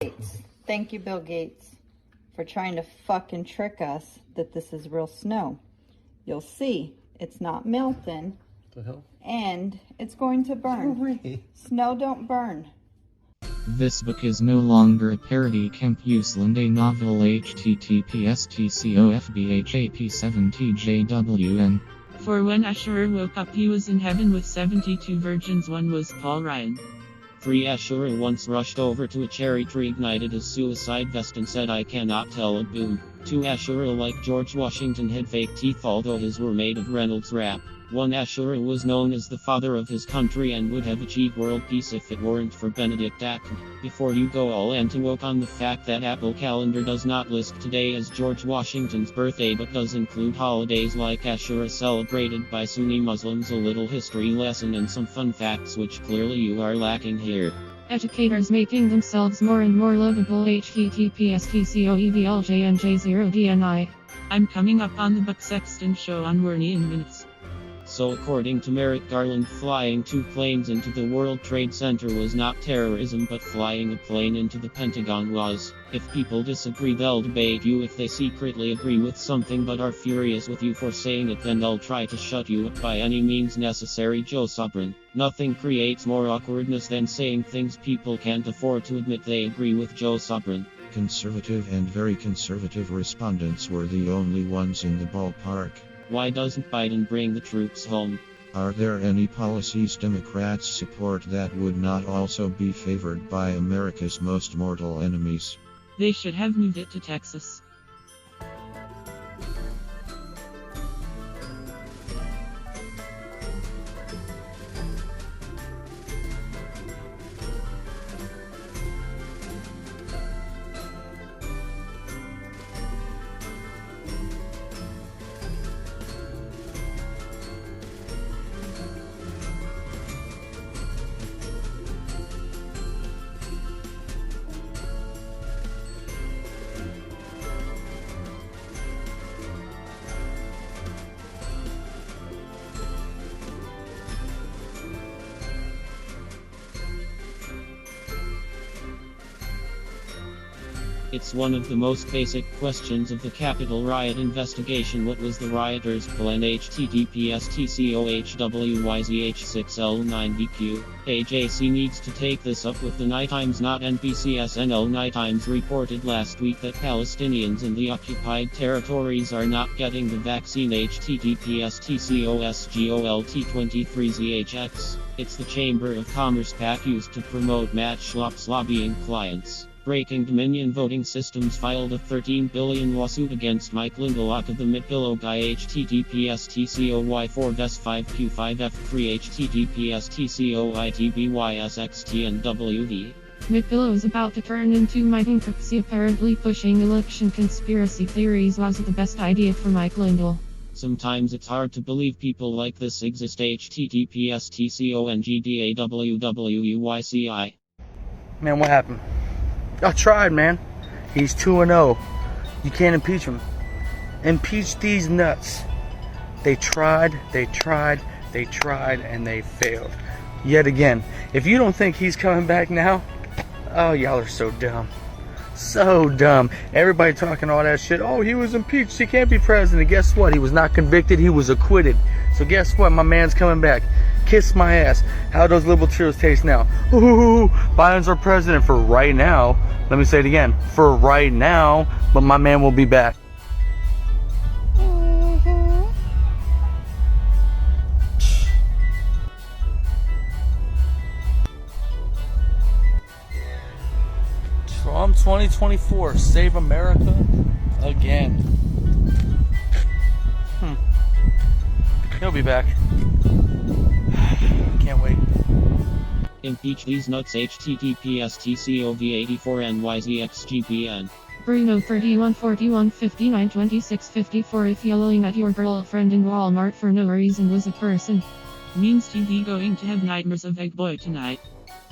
Gates. Thank you, Bill Gates, for trying to fucking trick us that this is real snow. You'll see, it's not melting. The hell? And it's going to burn. Snow don't burn. This book is no longer a parody. Campusland, a novel. https://tcofbhap7tjwn. For when Asherah woke up, he was in heaven with 72 virgins. One was Paul Ryan. 3 Asherah once rushed over to a cherry tree, ignited his suicide vest, and said, "I cannot tell a boom." 2 Asherah, like George Washington, had fake teeth, although his were made of Reynolds wrap. 1 Asherah was known as the father of his country and would have achieved world peace if it weren't for Benedict Acton. Before you go all anti-woke on the fact that Apple Calendar does not list today as George Washington's birthday but does include holidays like Asherah celebrated by Sunni Muslims, a little history lesson and some fun facts which clearly you are lacking here. Educators making themselves more and more lovable. https://tcofbhap7tjwn0dni. I'm coming up on the Buck Sexton show on Wernie in minutes. So according to Merrick Garland, flying 2 planes into the World Trade Center was not terrorism, but flying a plane into the Pentagon was. If people disagree, they'll debate you. If they secretly agree with something but are furious with you for saying it, then they'll try to shut you up by any means necessary. Joe Sobran. Nothing creates more awkwardness than saying things people can't afford to admit they agree with. Joe Sobran. Conservative and very conservative respondents were the only ones in the ballpark. Why doesn't Biden bring the troops home? Are there any policies Democrats support that would not also be favored by America's most mortal enemies? They should have moved it to Texas. It's one of the most basic questions of the Capitol riot investigation. What was the rioters' plan? https://tcohwyzh6l9bq. AJC needs to take this up with the Night Times, not NBCSNL. Night Times reported last week that Palestinians in the occupied territories are not getting the vaccine. https://tcosgolt23zhx. It's the Chamber of Commerce PAC used to promote matchlops lobbying clients. Breaking Dominion Voting Systems filed a $13 billion lawsuit against Mike Lindelof of the MidPillow guy. https://tcoy4vest5q5f3 https://tcoitbysxtnwv. MidPillow is about to turn into my bankruptcy. Apparently pushing election conspiracy theories was the best idea for Mike Lindell. Sometimes it's hard to believe people like this exist. https://tcongdawwyci. Man, what happened? I tried, man. He's 2-0. You can't impeach him. Impeach these nuts. They tried, and they failed. Yet again. If you don't think he's coming back now, oh, y'all are so dumb. So dumb. Everybody talking all that shit. Oh, he was impeached. He can't be president. Guess what? He was not convicted. He was acquitted. So guess what? My man's coming back. Kiss my ass. How those liberal churros taste now? Ooh, Biden's our president for right now. Let me say it again. For right now. But my man will be back. Trump 2024. Save America again. He'll be back. Can't wait. Impeach these nuts. https://tcov84nyzxgpn. Bruno 31 41 59 26 54. If yelling at your girlfriend in Walmart for no reason was a person, means to be going to have nightmares of Egg Boy tonight.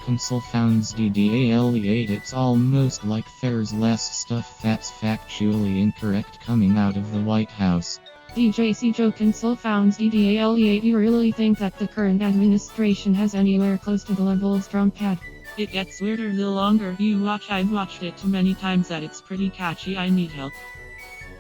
Consul founds DDALE8. It's almost like there's less stuff that's factually incorrect coming out of the White House. DJC Joe Consul founds DDALE8. You really think that the current administration has anywhere close to the levels Trump had? It gets weirder the longer you watch. I've watched it too many times that it's pretty catchy. I need help.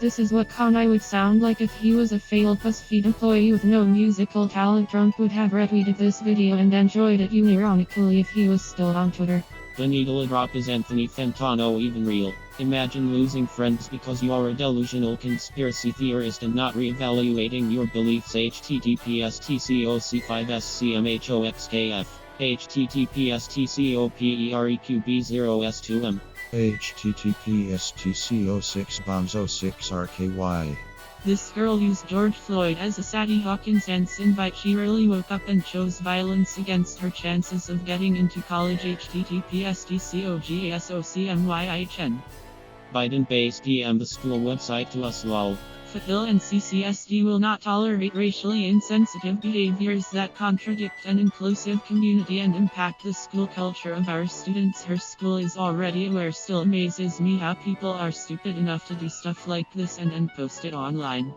This is what Kanye would sound like if he was a failed BuzzFeed employee with no musical talent. Trump would have retweeted this video and enjoyed it unironically if he was still on Twitter. The needle drop. Is Anthony Fantano even real? Imagine losing friends because you're a delusional conspiracy theorist and not re-evaluating your beliefs. https://tcoc5scmhoxkf https://tcopereqb0s2m https://tco6bombs06rky. This girl used George Floyd as a Sadie Hawkins invite. She really woke up and chose violence against her chances of getting into college. https://tcogasocmyhn. Biden-based DM the school website to us lol. Phil and CCSD will not tolerate racially insensitive behaviors that contradict an inclusive community and impact the school culture of our students. Her school is already aware. Still amazes me how people are stupid enough to do stuff like this and post it online.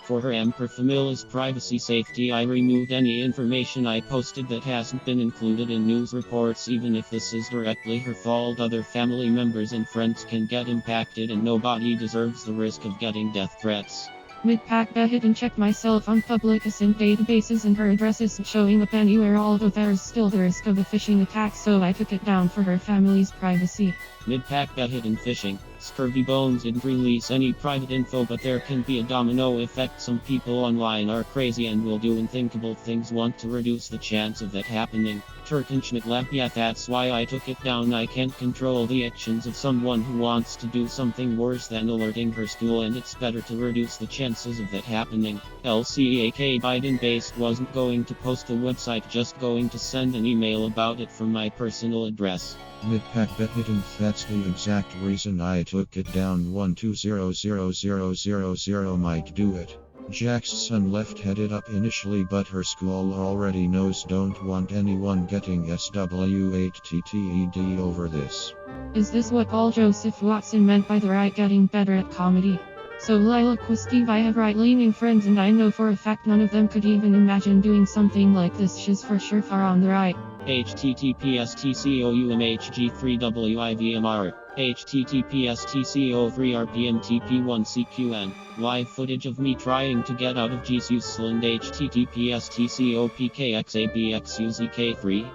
For her Family's privacy safety, I removed any information I posted that hasn't been included in news reports. Even if this is directly her fault, other family members and friends can get impacted and nobody deserves the risk of getting death threats. Mid-pack hit and check myself on public ascent databases and her address isn't showing up anywhere, although there's still the risk of a phishing attack, so I took it down for her family's privacy. Mid-pack hit and phishing. Scurvy Bones didn't release any private info, but there can be a domino effect. Some people online are crazy and will do unthinkable things. Want to reduce the chance of that happening. Turkenschmidtlab. Yeah, that's why I took it down. I can't control the actions of someone who wants to do something worse than alerting her school, and it's better to reduce the chances of that happening. LCAK Biden-based wasn't going to post the website, just going to send an email about it from my personal address. Mid-pack hidden. That's the exact reason I took it down. 1200000 might do it. Jack's son left headed up initially, but her school already knows. Don't want anyone getting SW8TTED over this. Is this what Paul Joseph Watson meant by the right getting better at comedy? So Lila Steve, I have right-leaning friends and I know for a fact none of them could even imagine doing something like this. She's for sure far on the right. https://tcoumhg3wivmr https://tco3rpmtp1cqn. Live footage of me trying to get out of Jesusland. https://tcopkxabxuzk3.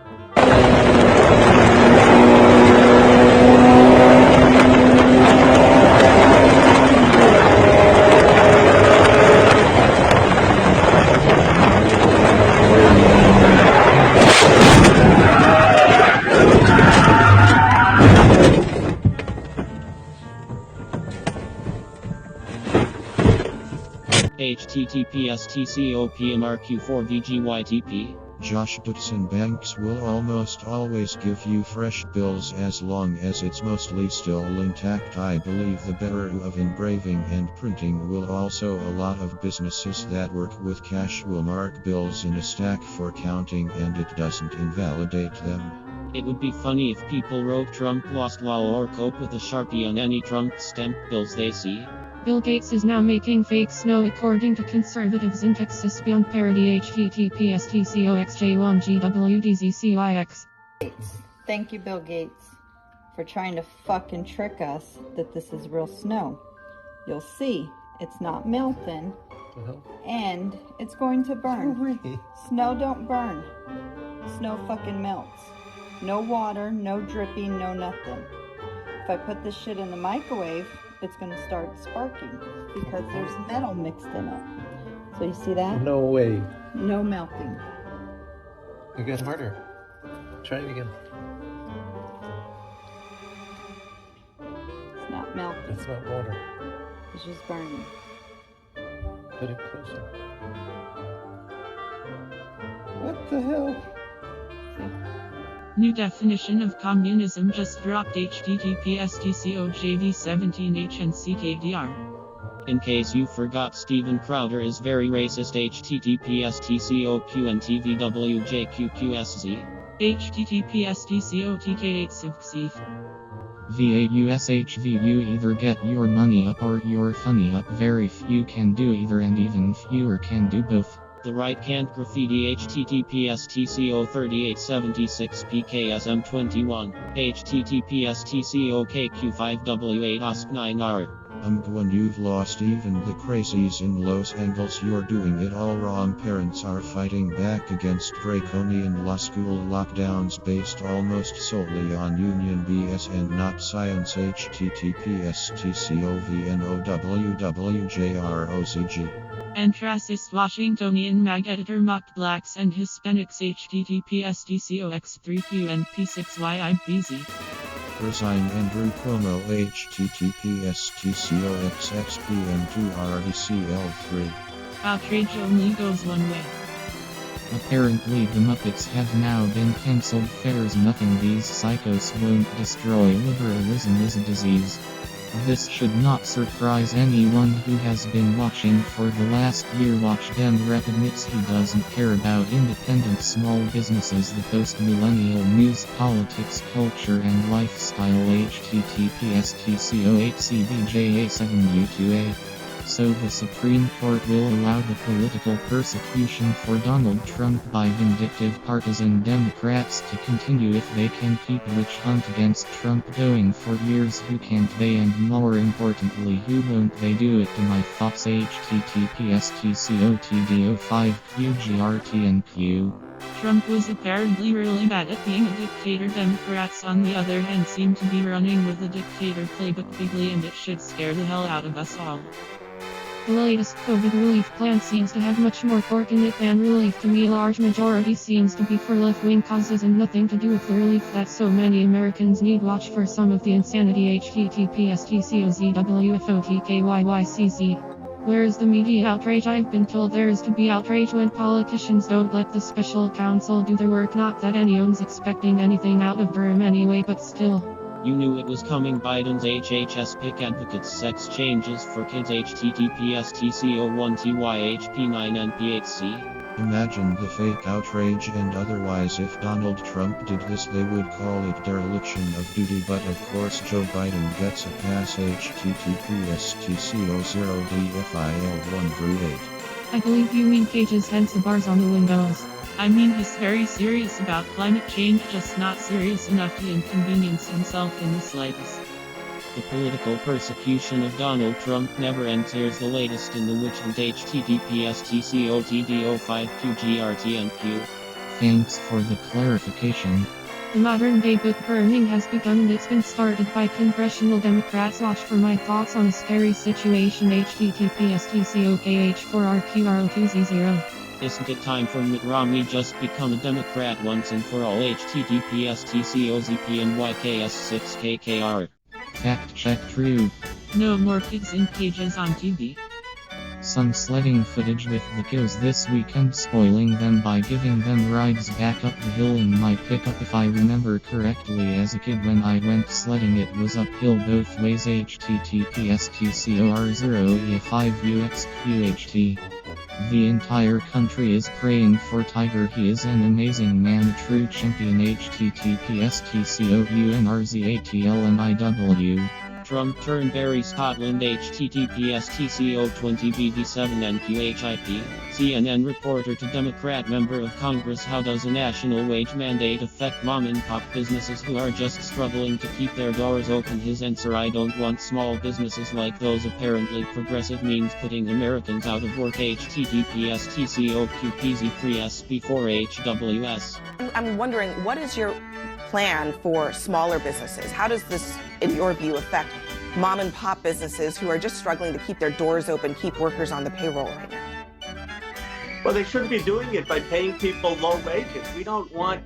https://tcopmrq4vgytp. Josh Dutson Banks will almost always give you fresh bills as long as it's mostly still intact. I believe the bearer of engraving and printing will also. A lot of businesses that work with cash will mark bills in a stack for counting, and it doesn't invalidate them. It would be funny if people wrote Trump lost lol or cope with a Sharpie on any Trump stamped bills they see. Bill Gates is now making fake snow according to conservatives in Texas beyond parody. https://tcoxj1gwdzcyx. Thank you, Bill Gates, for trying to fucking trick us that this is real snow. You'll see, it's not melting, and it's going to burn. Snow don't burn. Snow fucking melts. No water, no dripping, no nothing. If I put this shit in the microwave, it's going to start sparking because there's metal mixed in it. So you see that? No way. No melting. It gets harder. Try it again. It's not melting. It's not water. It's just burning. Put it closer. What the hell? New definition of communism just dropped. https://tcojv17hnckkdr. In case you forgot, Steven Crowder is very racist. https://tcoqntvwjqqsz. https://tcotk8civcf. VAUSHV. You either get your money up or your funny up. Very few can do either, and even fewer can do both. The right can't graffiti https tco 3876 pksm21 https tco kq5w8 osp9r. When you've lost even the crazies in Los Angeles, you're doing it all wrong. Parents are fighting back against draconian law school lockdowns based almost solely on union BS and not science. https tcovnowwjrocg. And racist Washingtonian MAGA editor mocked blacks and Hispanics https tcox3q and p6yibz. Resign Andrew Cuomo https tcoxxpm2rdcl3. Outrage only goes one way. Apparently the Muppets have now been cancelled. There's nothing these psychos won't destroy. Liberalism is a disease. This should not surprise anyone who has been watching for the last year. Watch Dem Rep admits he doesn't care about independent small businesses. The post-millennial news, politics, culture, and lifestyle https tco8cbja7u2a. So the Supreme Court will allow the political persecution for Donald Trump by vindictive partisan Democrats to continue if they can keep a witch hunt against Trump going for years. Who can't they, and more importantly, who won't they do it? To my thoughts https tcotdo5qgrtnq. Trump was apparently really bad at being a dictator. Democrats, on the other hand, seem to be running with the dictator playbook bigly, and it should scare the hell out of us all. The latest COVID relief plan seems to have much more pork in it than relief. To me, a large majority seems to be for left-wing causes and nothing to do with the relief that so many Americans need. Watch for some of the insanity https tcozwfotkyyycz. Where is the media outrage? I've been told there is to be outrage when politicians don't let the special counsel do their work. Not that anyone's expecting anything out of them anyway, but still. You knew it was coming. Biden's HHS pick advocates sex changes for kids https tco1tyhp9np8c. Imagine the fake outrage and otherwise. If Donald Trump did this, they would call it dereliction of duty, but of course Joe Biden gets a pass. https tco0dfil1through8. I believe you mean cages, hence the bars on the windows. I mean, he's very serious about climate change, just not serious enough to inconvenience himself in the slightest. The political persecution of Donald Trump never ends. Here's the latest in the witch hunt https tcotdo5qgrtnq. Thanks for the clarification. The modern-day book burning has begun, and it's been started by congressional Democrats. Watch for my thoughts on a scary situation https tcokh4rqro2z0. Isn't it time for Mitt Romney just become a Democrat once and for all https tcozpnyks6kkr. Fact check true. No more kids in cages on TV. Some sledding footage with the kiddos this weekend, spoiling them by giving them rides back up the hill in my pickup. If I remember correctly, as a kid when I went sledding it was uphill both ways https tcor0e5uxqht. The entire country is praying for Tiger. He is an amazing man, a true champion https tcobunrzatlmiw. Trump Turnberry Scotland https tco20bd7nqhip. CNN reporter to Democrat member of Congress: how does a national wage mandate affect mom and pop businesses who are just struggling to keep their doors open? His answer: I don't want small businesses like those. Apparently progressive means putting Americans out of work https tcoqpz3sp4hws. I'm wondering, what is your plan for smaller businesses? How does this, in your view, affect mom and pop businesses who are just struggling to keep their doors open, keep workers on the payroll right now? Well, they shouldn't be doing it by paying people low wages. We don't want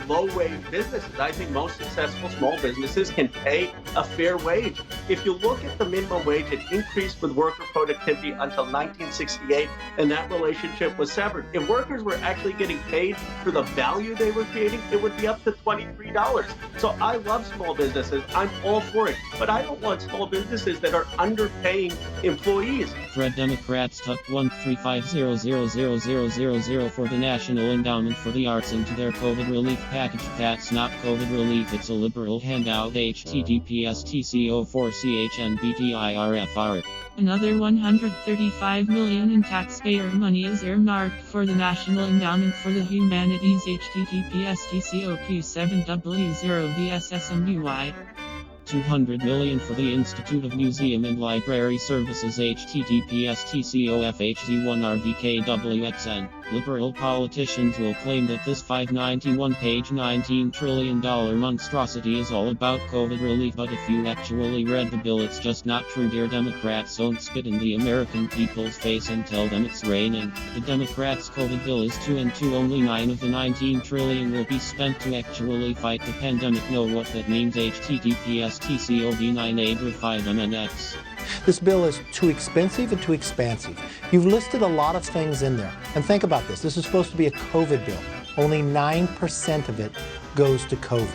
low-wage businesses. I think most successful small businesses can pay a fair wage. If you look at the minimum wage, it increased with worker productivity until 1968, and that relationship was severed. If workers were actually getting paid for the value they were creating, it would be up to $23. So I love small businesses. I'm all for it. But I don't want small businesses that are underpaying employees. Thread Democrats tuck 1350000 $1,000,000 for the National Endowment for the Arts into their COVID relief package. That's not COVID relief, it's a liberal handout. https://TCO4CHNBTIRFR. Another $135 million in taxpayer money is earmarked for the National Endowment for the Humanities. https://TCOQ7W0VSSMUY. $200 million for the Institute of Museum and Library Services. https://TCOFHZ1RVKWXN. Liberal politicians will claim that this 591-page $19 trillion monstrosity is all about COVID relief, but if you actually read the bill, it's just not true. Dear Democrats, don't spit in the American people's face and tell them it's raining. The Democrats' COVID bill is 2 and 2. Only 9 of the $19 trillion will be spent to actually fight the pandemic. Know what that means? https://TCOV9A5MNX. This bill is too expensive and too expansive. You've listed a lot of things in there. And think about this. This is supposed to be a COVID bill. Only 9% of it goes to COVID.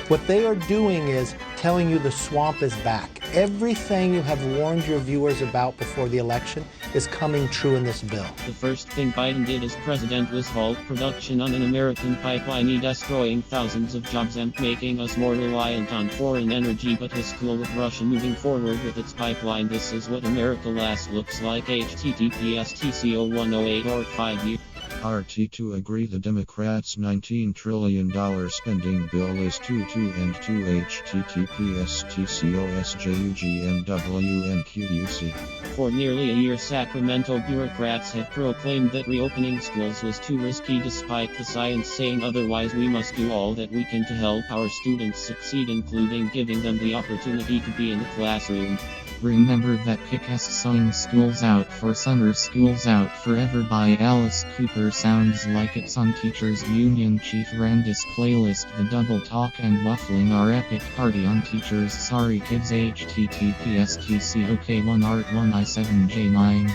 What they are doing is telling you the swamp is back. Everything you have warned your viewers about before the election is coming true in this bill. The first thing Biden did as president was halt production on an American pipeline, destroying thousands of jobs and making us more reliant on foreign energy. But his cool with Russia moving forward with its pipeline. This is what America last looks like. https://TCO108 or 5U. RT to agree the Democrats' $19 trillion spending bill is 2 and 2 https://TCOSJUGMWNQUC. For nearly a year, Sacramento bureaucrats have proclaimed that reopening schools was too risky, despite the science saying otherwise. We must do all that we can to help our students succeed, including giving them the opportunity to be in the classroom. Remember that kick-ass song Schools Out for Summer, Schools Out Forever by Alice Cooper sounds like it's on Teachers Union Chief Randy's playlist. The double talk and waffling are epic. Party on teachers. Sorry kids. https://TCOK1ART1I7J9.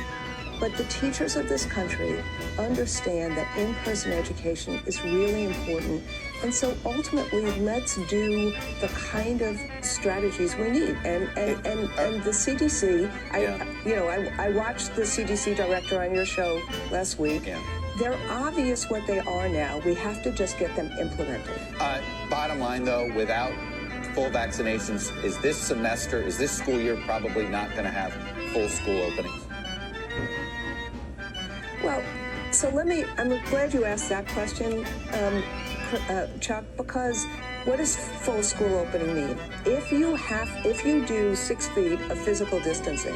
But the teachers of this country understand that in-person education is really important. And so ultimately, let's do the kind of strategies we need. And the CDC, I watched the CDC director on your show last week. Yeah. They're obvious what they are now. We have to just get them implemented. Bottom line, though, without full vaccinations, is this school year probably not going to have full school openings? Well, so I'm glad you asked that question, Chuck, because what does full school opening mean? If you do 6 feet of physical distancing,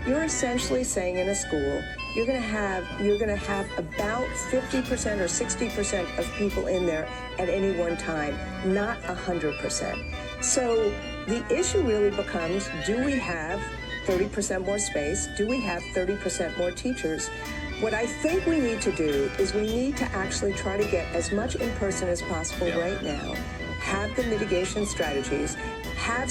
you're essentially saying in a school, you're going to have about 50% or 60% of people in there at any one time, not 100%. So the issue really becomes, do we have 30% more space? Do we have 30% more teachers? What I think we need to do is we need to actually try to get as much in person as possible right now, have the mitigation strategies, have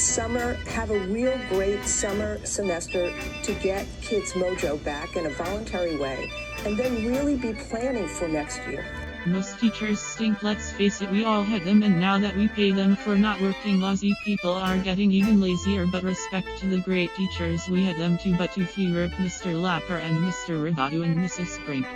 a real great summer semester to get kids' mojo back in a voluntary way, and then really be planning for next year. Most teachers stink, let's face it, we all had them, and now that we pay them for not working, lazy people are getting even lazier. But respect to the great teachers, we had them too, but too few. Mr. Lapper and Mr. Rivado and Mrs. Sprink.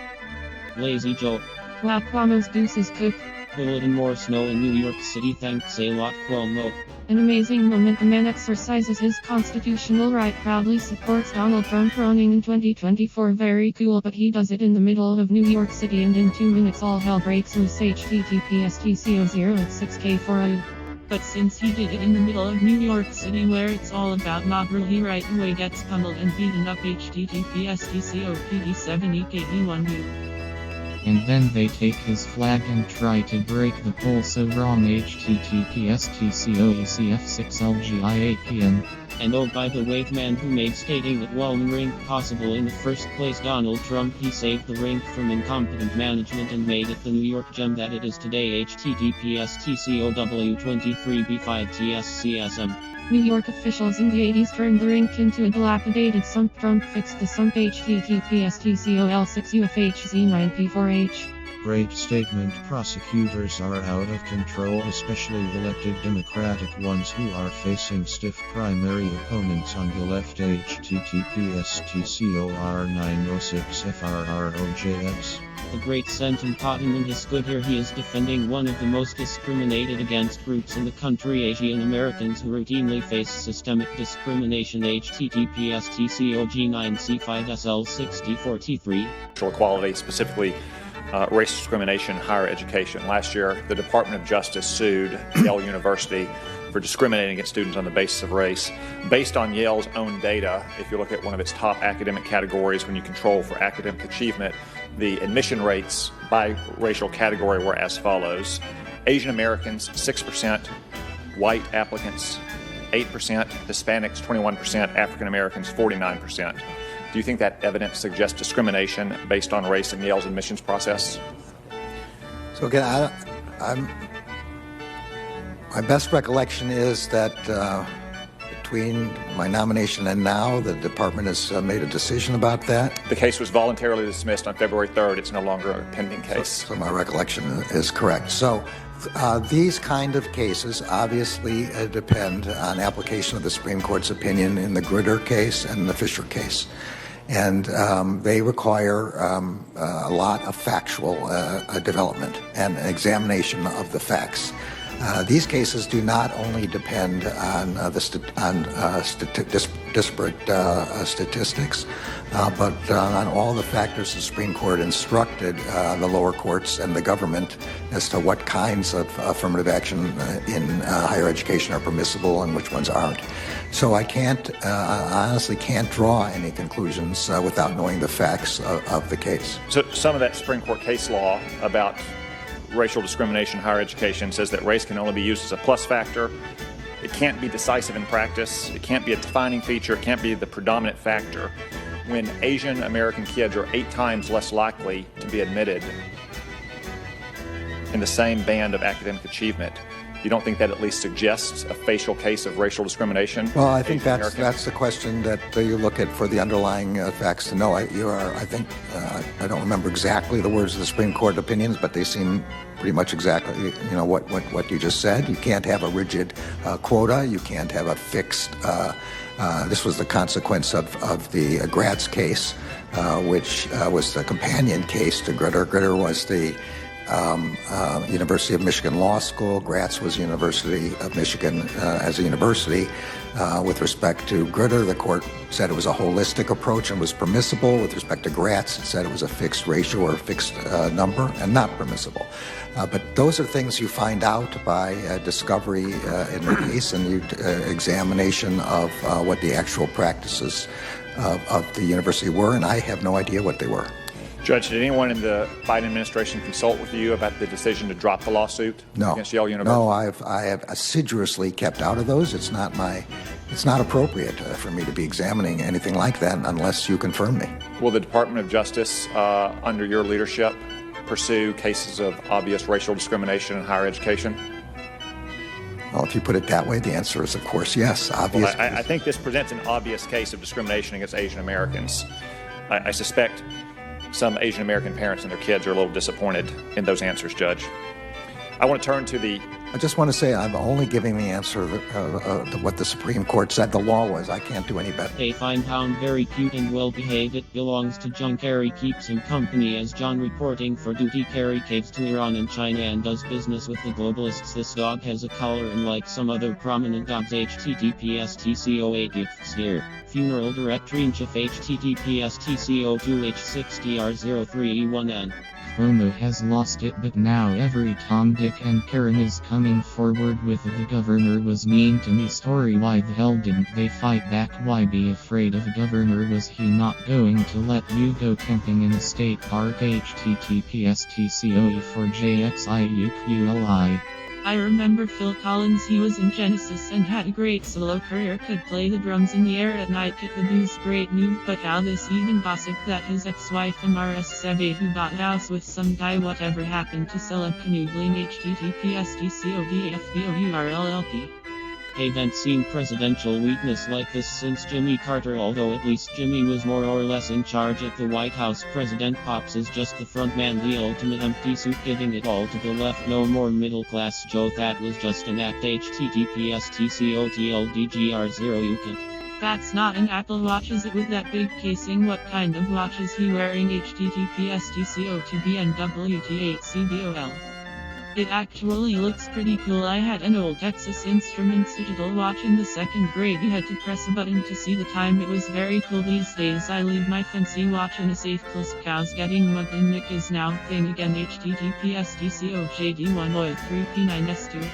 Lazy Joe. Wow, Cuomo's gooses cook. Bulletin more snow in New York City, thanks a lot Cuomo. An amazing moment. The man exercises his constitutional right, proudly supports Donald Trump running in 2024. Very cool, but he does it in the middle of New York City, and in 2 minutes all hell breaks loose. https://TCO086K4U. But since he did it in the middle of New York City, where it's all about mob rule, he right away gets pummeled and beaten up. https://TCOPD7EKE1U. And then they take his flag and try to break the poll. So wrong. https://TCOECF6LGIAPN. And oh, by the way, the man who made skating at Walman Rink possible in the first place, Donald Trump, he saved the rink from incompetent management and made it the New York gem that it is today. https://TCOW23B5TSCSM. New York officials in the 80s turned the rink into a dilapidated sump. Trump fixed the sump. https://TCOL6UFHZ9P4H. Great statement. Prosecutors are out of control, especially elected Democratic ones who are facing stiff primary opponents on the left. https://TCOR906FRROJX. The great sentiment is good here. He is defending one of the most discriminated against groups in the country, Asian Americans who routinely face systemic discrimination. https://TCOG9C5SL6043. Racial equality, specifically race discrimination in higher education. Last year, the Department of Justice sued Yale University for discriminating against students on the basis of race. Based on Yale's own data, if you look at one of its top academic categories when you control for academic achievement, the admission rates by racial category were as follows. Asian Americans, 6%, white applicants, 8%, Hispanics, 21%, African Americans, 49%. Do you think that evidence suggests discrimination based on race in Yale's admissions process? So again, my best recollection is that between my nomination and now, the department has made a decision about that. The case was voluntarily dismissed on February 3rd. It's no longer a pending case. So my recollection is correct. So these kind of cases obviously depend on application of the Supreme Court's opinion in the Gritter case and the Fisher case. And they require a lot of factual development and examination of the facts. These cases do not only depend on disparate statistics, but on all the factors the Supreme Court instructed the lower courts and the government as to what kinds of affirmative action in higher education are permissible and which ones aren't. So I honestly can't draw any conclusions without knowing the facts of the case. So some of that Supreme Court case law about racial discrimination in higher education says that race can only be used as a plus factor. It can't be decisive in practice. It can't be a defining feature. It can't be the predominant factor. When Asian American kids are 8 times less likely to be admitted in the same band of academic achievement, you don't think that at least suggests a facial case of racial discrimination? Well, I think that's the question that you look at for the underlying facts to know. I don't remember exactly the words of the Supreme Court opinions, but they seem pretty much exactly, what you just said. You can't have a rigid quota. You can't have a fixed. This was the consequence of the Gratz case, which was the companion case to Gritter. Gritter was the University of Michigan Law School. Gratz was University of Michigan as a university. With respect to Gritter, the court said it was a holistic approach and was permissible. With respect to Gratz, it said it was a fixed ratio or a fixed number and not permissible. But those are things you find out by discovery in the case and examination of what the actual practices of the university were, and I have no idea what they were. Judge, did anyone in the Biden administration consult with you about the decision to drop the lawsuit against Yale University? No, I have assiduously kept out of those. It's not appropriate for me to be examining anything like that unless you confirm me. Will the Department of Justice, under your leadership, pursue cases of obvious racial discrimination in higher education? Well, if you put it that way, the answer is, of course, yes. Obvious. Well, I think this presents an obvious case of discrimination against Asian Americans. I suspect some Asian American parents and their kids are a little disappointed in those answers, Judge. I want to turn to the... I just want to say I'm only giving the answer to what the Supreme Court said the law was. I can't do any better. They find hound very cute and well behaved. It belongs to John Kerry, keeps him company as John reporting for duty. Kerry caves to Iran and China and does business with the globalists. This dog has a collar and like some other prominent dogs. https://TCO8 gifts here. Funeral directory in Chief https://TCO2H60R03E1N. Cuomo has lost it, but now every Tom, Dick and Karen is coming forward with the governor was mean to me story. Why the hell didn't they fight back? Why be afraid of a governor? Was he not going to let you go camping in a state park? https://TCOE4JXIUQLI. I remember Phil Collins, he was in Genesis and had a great solo career, could play the drums in the air at night, kick the booze, great move, but how this even gossip that his ex-wife Amaris Seve who bought house with some guy, whatever happened to Celeb Canoogling? https://TCODFBOURLLP. Haven't seen presidential weakness like this since Jimmy Carter, although at least Jimmy was more or less in charge at the White House. President Pops is just the front man, the ultimate empty suit, giving it all to the left. No more middle class Joe, that was just an act. https://tcotldgr0 That's not an Apple Watch, is it, with that big casing? What kind of watch is he wearing? https://tco2bnwt8cbol. It actually looks pretty cool. I had an old Texas Instruments digital watch in the 2nd grade. You had to press a button to see the time. It was very cool. These days I leave my fancy watch in a safe. Plus cows getting mugged and Nick is now thing again. https://tcojd1oil3p9s2.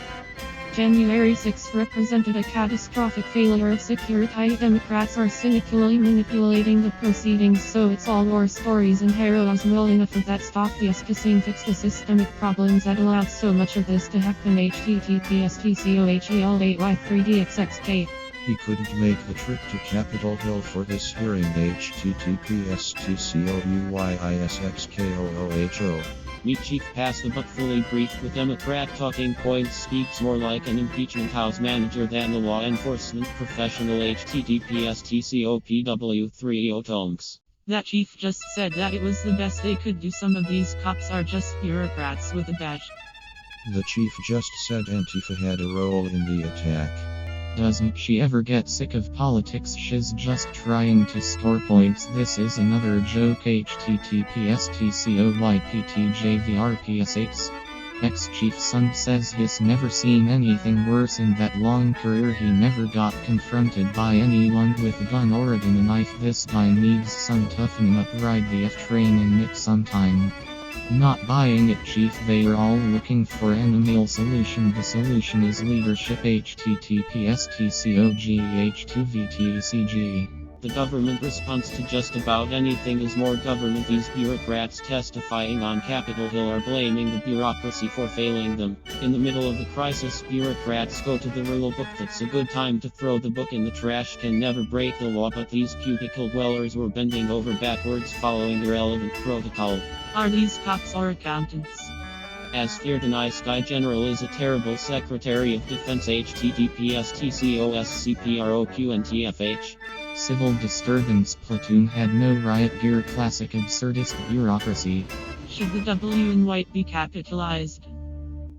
January 6 represented a catastrophic failure of security. Democrats are cynically manipulating the proceedings, so it's all war stories and heroes. Well, enough of that. Stop BS-kissing, fix the systemic problems that allowed so much of this to happen. https://tcohel8y3dxxk. He couldn't make the trip to Capitol Hill for this hearing. https://tcouyisxkooho. Meet Chief Pass the Buck, fully briefed with Democrat talking points, speaks more like an impeachment house manager than a law enforcement professional. https://tcopw3o tonks. That chief just said that it was the best they could do. Some of these cops are just bureaucrats with a badge. The chief just said Antifa had a role in the attack. Doesn't she ever get sick of politics? She's just trying to score points. This is another joke. https://tcoyptjvrps8. Ex-chief's son says he's never seen anything worse in that long career. He never got confronted by anyone with a gun or even a knife. This guy needs some toughening up. Ride the F train and Nick sometime. Not buying it, chief. They are all looking for an email solution. The solution is leadership. https://tcogeh2vtecg. The government response to just about anything is more government. These bureaucrats testifying on Capitol Hill are blaming the bureaucracy for failing them. In the middle of the crisis, bureaucrats go to the rule book. That's a good time to throw the book in the trash. Can never break the law, but these cubicle dwellers were bending over backwards following irrelevant protocol. Are these cops or accountants? As feared, a nice guy general is a terrible Secretary of Defense. https://tcoscproqntfh. Civil disturbance platoon had no riot gear. Classic absurdist bureaucracy. Should the W in white be capitalized?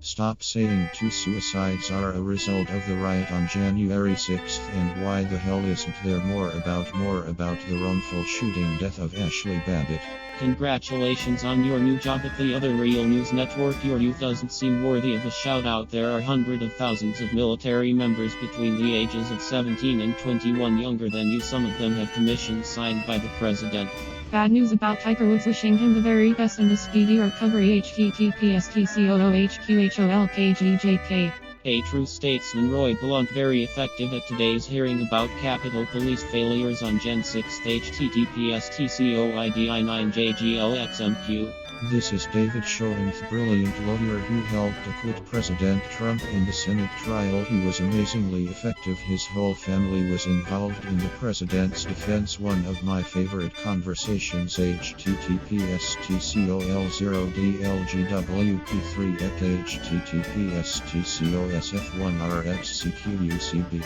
Stop saying 2 suicides are a result of the riot on January 6th, and why the hell isn't there more about the wrongful shooting death of Ashley Babbitt. Congratulations on your new job at the other real news network. Your youth doesn't seem worthy of a shout out. There are hundreds of thousands of military members between the ages of 17 and 21 younger than you. Some of them have commissions signed by the president. Bad news about Tiger Woods, wishing him the very best and a speedy recovery. https://tcoohqholkgjk. A true statesman, Roy Blunt, very effective at today's hearing about Capitol Police failures on Jan 6th. https://tcoidi9jglxmq. This is David Schoenth, brilliant lawyer who helped acquit President Trump in the Senate trial. He was amazingly effective. His whole family was involved in the president's defense. One of my favorite conversations. https://tcol0dlgwp3 at https://tcosf1rxcqucb.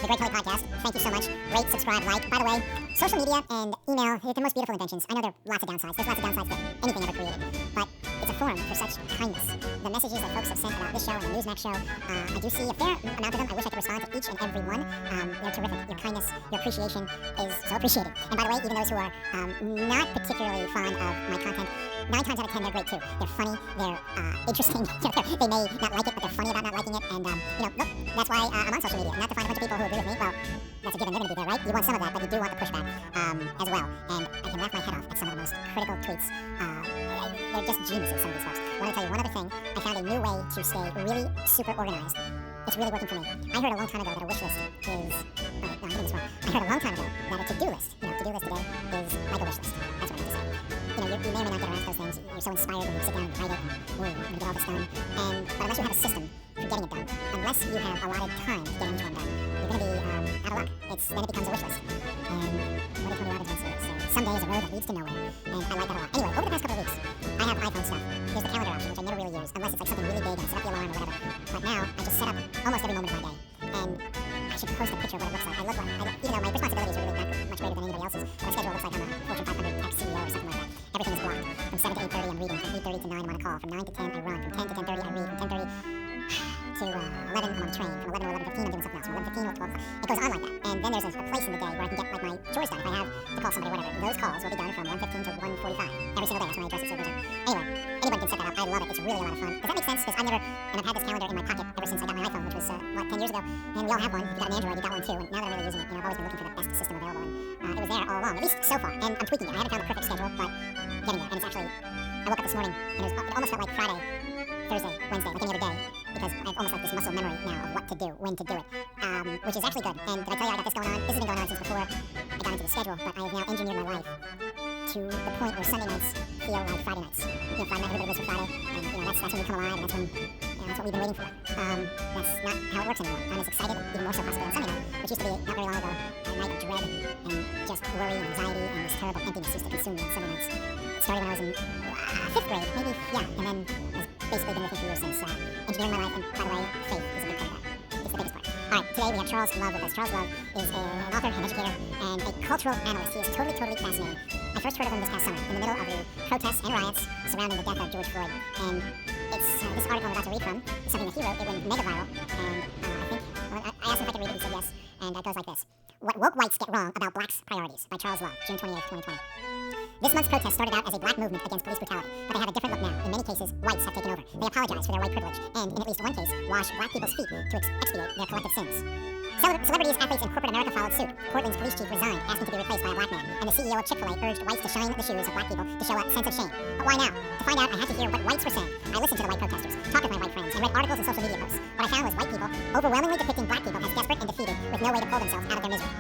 The Greg Kelly Podcast. Thank you so much. Rate, subscribe, like. By the way, social media and email are the most beautiful inventions. I know there are lots of downsides. There's lots of downsides to anything ever created. But it's a forum for such kindness. The messages that folks have sent about this show and the Newsmax show, I do see a fair amount of them. I wish I could respond to each and every one. They're terrific. Your kindness, your appreciation is so appreciated. And by the way, even those who are not particularly fond of my content, 9 times out of 10, they're great too. They're funny, they're interesting. They may not like it, but they're funny about not liking it. And, look, that's why I'm on social media. Not to find a bunch of people who agree with me. Well, that's a given. They're going to be there, right? You want some of that, but you do want the pushback as well. And I can laugh my head off at some of the most critical tweets. They're just geniuses, some of these folks. I want to tell you one other thing. I found a new way to stay really super organized. It's really working for me. I heard a long time ago that a wish list is... Oh, no, I'm getting this wrong. I heard a long time ago that a to-do list, to-do list today, is like a wish list. That's what I have to say. You may or may not get around to those things. You're so inspired when you sit down and write it. Ooh, I'm going to get all this done. But unless you have a system for getting it done, unless you have allotted time to get each one done, you're going to be out of luck. Then it becomes a wish list. And what did Tony Robbins once say? Someday is a road that leads to nowhere. And I like that a lot. Anyway, over the past couple of weeks, I have iPhone stuff. There's the calendar option, which I never really use, unless it's like something really big and set up the alarm or whatever. But almost every moment of my day. And I should post a picture of what it looks like. I look like, even though my responsibilities are really not much greater than anybody else's, my schedule looks like I'm a Fortune 500 tech CEO or something like that. Everything is blocked. From 7 to 8:30, I'm reading. From 8:30 to 9, I'm on a call. From 9 to 10, I run. From 10 to 10:30, I read. From 10:30 to 11, I'm on the train. From 11 to 11:15, I'm doing something else. From 11:15 to 12 o'clock. It goes on like that. And then there's a place in the day where I can get like my chores done if I have to call somebody or whatever. Those calls will be done from 1:15 to 1:45 every single day. That's when I address it. So anyway, anybody can set that up. I love it. It's really a lot of fun. Does that make sense? Because I've had this calendar in my pocket ever since I got my iPhone, which was 10 years ago. And we all have one. If you got an Android, you got one too. And now that I'm really using it, I've always been looking for the best system available. And it was there all along, at least so far. And I'm tweaking it. I haven't found the perfect schedule, but getting there. And it's actually, I woke up this morning and it almost felt like Friday, Thursday, Wednesday, like any other day, because I have almost like this muscle memory now of what to do, when to do it, which is actually good. And did I tell you I got this going on? This has been going on since before I got into the schedule, but I have now engineered my life to the point where Sunday nights feel like Friday nights. Friday night, everybody waits for Friday, and that's when we come alive, and that's when, that's what we've been waiting for. That's not how it works anymore. I'm as excited, even more so possibly on Sunday night, which used to be not very long ago, a night of dread and just worry and anxiety and this terrible emptiness used to consume me on Sunday nights. It started when I was in 5th grade, maybe, and then has basically been with me for years since. Engineering my life, and by the way, faith is a big part of that. It's the biggest part. Alright, today we have Charles Love with us. Charles Love is an author, an educator, and a cultural analyst. He is totally fascinating. I first heard of him this past summer, in the middle of the protests and riots surrounding the death of George Floyd. And it's this article I'm about to read from is something that he wrote. It went mega viral, and I asked him if I could read it. He said yes, and it goes like this. What Woke Whites Get Wrong About Blacks' Priorities by Charles Love, June 28th, 2020. This month's protest started out as a black movement against police brutality, but they have a different look now. In many cases, whites have taken over. They apologize for their white privilege, and in at least one case, wash black people's feet to expiate their collective sins. Celebrities, athletes, and corporate America followed suit. Portland's police chief resigned, asking to be replaced by a black man, and the CEO of Chick-fil-A urged whites to shine the shoes of black people to show a sense of shame. But why now? To find out, I had to hear what whites were saying. I listened to the white protesters, talked with my white friends, and read articles and social media posts. What I found was white people overwhelmingly depicting black people as desperate and defeated with no way to pull themselves out of their misery.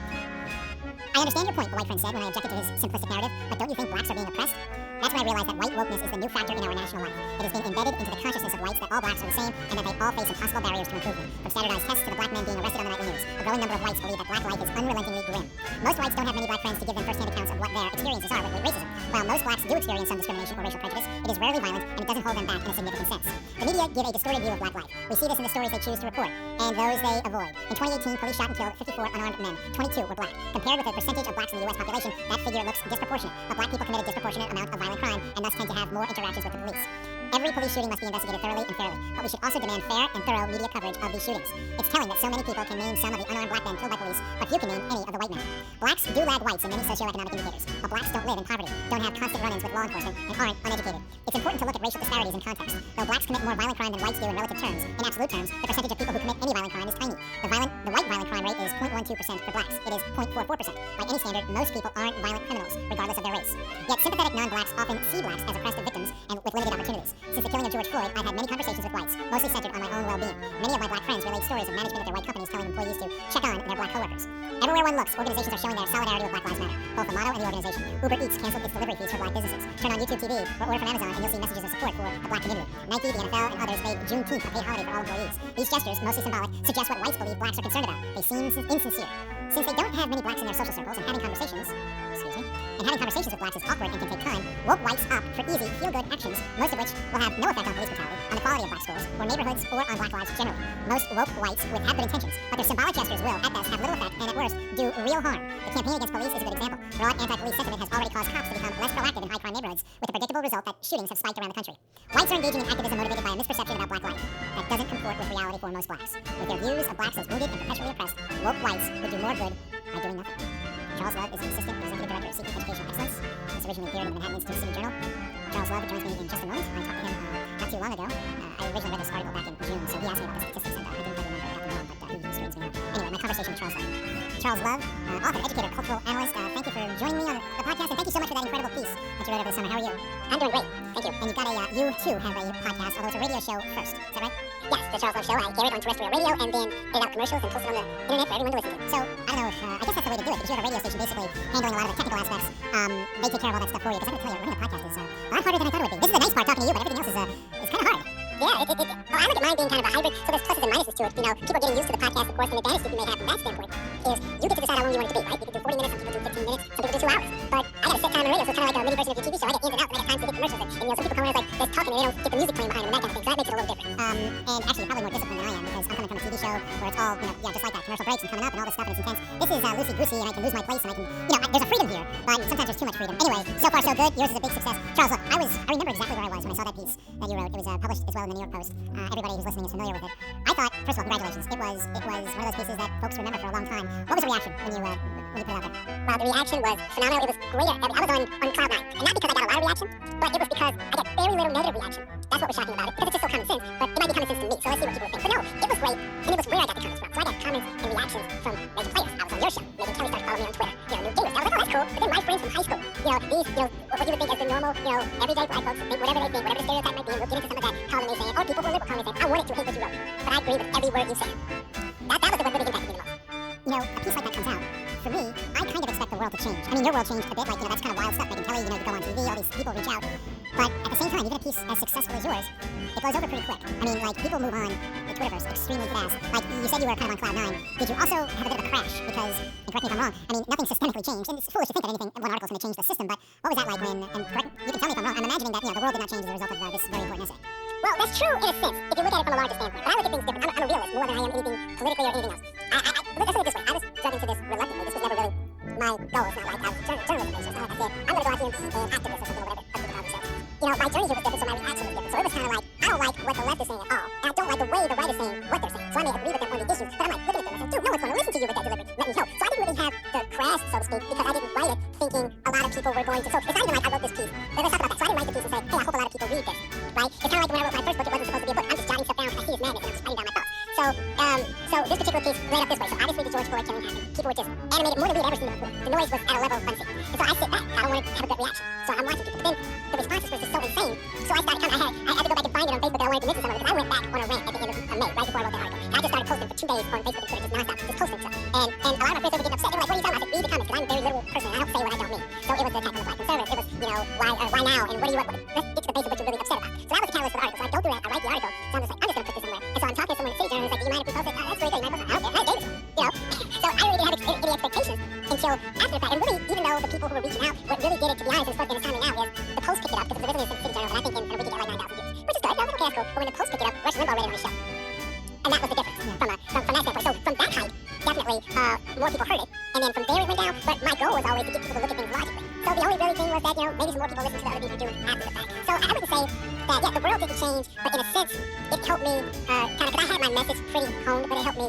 I understand your point, the white friend said when I objected to his simplistic narrative, but don't you think blacks are being oppressed? That's when I realized that white wokeness is the new factor in our national life. It has been embedded into the consciousness of whites that all blacks are the same and that they all face impossible barriers to improvement, from standardized tests to the black men being arrested on the nightly news. A growing number of whites believe that black life is unrelentingly grim. Most whites don't have many black friends to give them first-hand accounts of what their experiences are with racism. While most blacks do experience some discrimination or racial prejudice, it is rarely violent and it doesn't hold them back in a significant sense. The media give a distorted view of black life. We see this in the stories they choose to report and those they avoid. In 2018, police shot and killed 54 unarmed men. 22 were black. Compared with the percentage of blacks in the U.S. population, that figure looks disproportionate. But black people commit a disproportionate amount of violent crime and thus tend to have more interactions with the police. Every police shooting must be investigated thoroughly and fairly, but we should also demand fair and thorough media coverage of these shootings. It's telling that so many people can name some of the unarmed black men killed by police, but few can name any of the white men. Blacks do lag whites in many socioeconomic indicators, but blacks don't live in poverty, don't have constant run-ins with law enforcement, and aren't uneducated. It's important to look at racial disparities in context. Though blacks commit more violent crime than whites do in relative terms, in absolute terms, the percentage of people who commit any violent crime is tiny. The white violent crime rate is 0.12% for blacks. It is 0.44%. By any standard, most people aren't violent criminals, regardless of their race. Yet sympathetic non-blacks often see blacks as oppressive victims and with limited opportunities. Since the killing of George Floyd, I've had many conversations with whites, mostly centered on my own well-being. Many of my black friends relate stories of management at their white companies telling employees to check on their black coworkers. Everywhere one looks, organizations are showing their solidarity with Black Lives Matter, both the motto and the organization. Uber Eats canceled its delivery fees for black businesses. Turn on YouTube TV or order from Amazon and you'll see messages of support for the black community. Nike, the NFL, and others made Juneteenth a paid holiday for all employees. These gestures, mostly symbolic, suggest what whites believe blacks are concerned about. They seem insincere. Since they don't have many blacks in their social circles and having conversations with blacks is awkward and can take time, woke whites opt for easy, feel-good actions, most of which will have no effect on police brutality, on the quality of black schools, or neighborhoods, or on black lives generally. Most woke whites have good intentions, but their symbolic gestures will, at best, have little effect, and at worst, do real harm. The campaign against police is a good example. Broad anti-police sentiment has already caused cops to become less proactive in high-crime neighborhoods, with the predictable result that shootings have spiked around the country. Whites are engaging in activism motivated by a misperception about black life that doesn't comport with reality for most blacks. With their views of blacks as wounded and perpetually oppressed, woke whites would do more good by doing nothing. Charles Love is the Assistant Executive Director of Seeking Educational Excellence. This originally appeared in the Manhattan Institute City Journal. Charles Love joins me in just a moment. I talked to him not too long ago. I originally read this article back in June, so he asked me about the statistics, and I didn't quite remember it at the moment, but he straightens me out. Anyway, my conversation with Charles Love. Charles Love, author, educator, cultural analyst, thank you for joining me on the podcast, and thank you so much for that incredible piece that you wrote over the summer. How are you? I'm doing great, thank you. And you've got you too have a podcast, although it's a radio show first, is that right? Yes, the Charles Love Show. I air it on terrestrial radio and then get out commercials and post it on the internet for everyone to listen to. So, I don't know if, I guess that's the way to do it, because you have a radio station basically handling a lot of the technical aspects. They take care of all that stuff for you, because I'm going to tell you, running a podcast is a lot harder than I thought it would be. This is the nice part, talking to you, but everything else is kind of hard. Yeah, well, I look at mine being kind of a hybrid, so there's pluses and minuses to it. You know, people getting used to the podcast, of course, and the advantage you may have from that standpoint is you get to decide how long you want it to be, right? You can do 40 minutes, some people do 15 minutes, some people do 2 hours. But I got a set time on radio, so it's kind of like a mini version of your TV show. I get ins and outs, and I got time to get commercials, and you know, some people come on like, there's talking, and they don't get the music playing behind them, and that kind of thing, so that makes it a little different. And actually, you're probably more disciplined than I am, because I'm coming from a TV show, where it's all, just like that, commercial breaks and coming up and all this stuff, and it's intense. This is loosey-goosey, and I can lose my place, and I can, there's a freedom here, but sometimes there's too much freedom. Anyway, so far so good. Yours is a big success. Charles, look, I remember exactly where I was when I saw that piece that you wrote. It was published as well in the New York Post. Everybody who's listening is familiar with it. I thought, first of all, congratulations. It was one of those pieces that folks remember for a long time. What was the reaction when you put it out there? Well, the reaction was phenomenal. It was great. I was on cloud nine, and not because I got a lot of reaction, but it was because I get very little negative reaction. That's what was shocking about it, because it's just so common sense. But it might be common sense to me, so let's see what people think. But no, it was great, and it was where I got the comments from. So I got comments and reactions from major players. I was on your show. Maybe Kelly started following me on Twitter. New gamers. I was like, oh, that's cool. But then my friends from high school, these, what you would think as the normal, everyday black folks think whatever they think, whatever the stereotype might be, we'll get into some of that, calling me saying, or people who are liberal calling me saying, I wanted to hate what you wrote, but I agree with every word you said. That was the one that really impacted me the most. A piece like that comes out. For me, I kind of expect the world to change. I mean, your world changed a bit, that's kind of wild stuff. Megyn Kelly, you go on TV, all these people reach out. But at the same time, even a piece as successful as yours, it blows over pretty quick. I mean, people move on the Twitterverse extremely fast. Like, you said you were kind of on cloud nine. Did you also have a bit of a crash? Because, and correct me if I'm wrong, I mean, nothing systemically changed. And it's foolish to think that one article is going to change the system, but what was that like when, and correct, you can tell me if I'm wrong, I'm imagining that, the world did not change as a result of this very important essay. Well, that's true in a sense, if you look at it from a larger standpoint. But I look at things different. I'm a realist more than I am anything politically or anything else. Let's look at it this way. I was dug into this reluctantly. This was never really my goal. It's not like I was journalism major. It's not like I said, I'm going to go out here and be an activist or something or whatever. That's what the said. My journey here was different, so my reaction was different. So it was kind of like, I don't like what the left is saying at all. And I don't like the way the right is saying what they're saying. So I may agree with them on the issues, but I'm like looking at them and saying, dude, no one's going to listen to you with that delivery. Let me know. So I didn't really have the crash, so to speak, because I didn't write it thinking a lot of people were going to. So it's not even like I wrote this piece. Let's talk about that. So I didn't write the piece and say, hey, I hope a lot of people read this. Right? It's kind of like when I wrote my first book, it wasn't supposed to be a book. I'm just jotting stuff down because I see this madness and I'm just writing down my thoughts. So this particular piece ran up this way. So obviously the George Floyd killing happened. People were just animated more than we'd ever seen before. The noise was at a level unseen. And so I sit back. I don't want to have a good reaction. So I'm watching people. But then the responses were just so insane. So I started I had to go back and find it on Facebook, but I wanted to mention some of it because I went back on a rant at the end of May, right before I wrote that article. And I just started posting for 2 days on Facebook and Twitter, just nonstop, just posting stuff. And a lot of my friends were getting upset. They were like, what are you talking about? I said, read the comments, because I'm a very literal person and I don't say what I don't mean. So it was the attack on the black conservatives. It was, why now? And what do you want? Let's get to the base of what you're really upset about. So that was the catalyst for the article. So I don't do that. I write the article. So I'm just going to put this somewhere. And so I'm talking to someone at City Journal who's like, do you mind if we post it? Oh, that's really good. You mind if I don't care. I gave it to them. So I really didn't have any expectations until after the fact. And really, even though the people who were reaching out, what really did it, to be honest, and it's timely now, is the Post picked it up because it was originally a City Journal, and I think in a week it got like 9,000 views, which is good. That's okay, that's cool. But when the Post picked it up, Rush Limbaugh read it on his show. And that was the difference from that standpoint. So from that height, definitely more people heard it. And then from there it went down. But my goal was always to get people to look at things logically. So the only really thing was that, maybe some more people listen to the other things we do after the fact. So I wouldn't say that, the world didn't change, but in a sense, it helped me because I had my message pretty honed, but it helped me,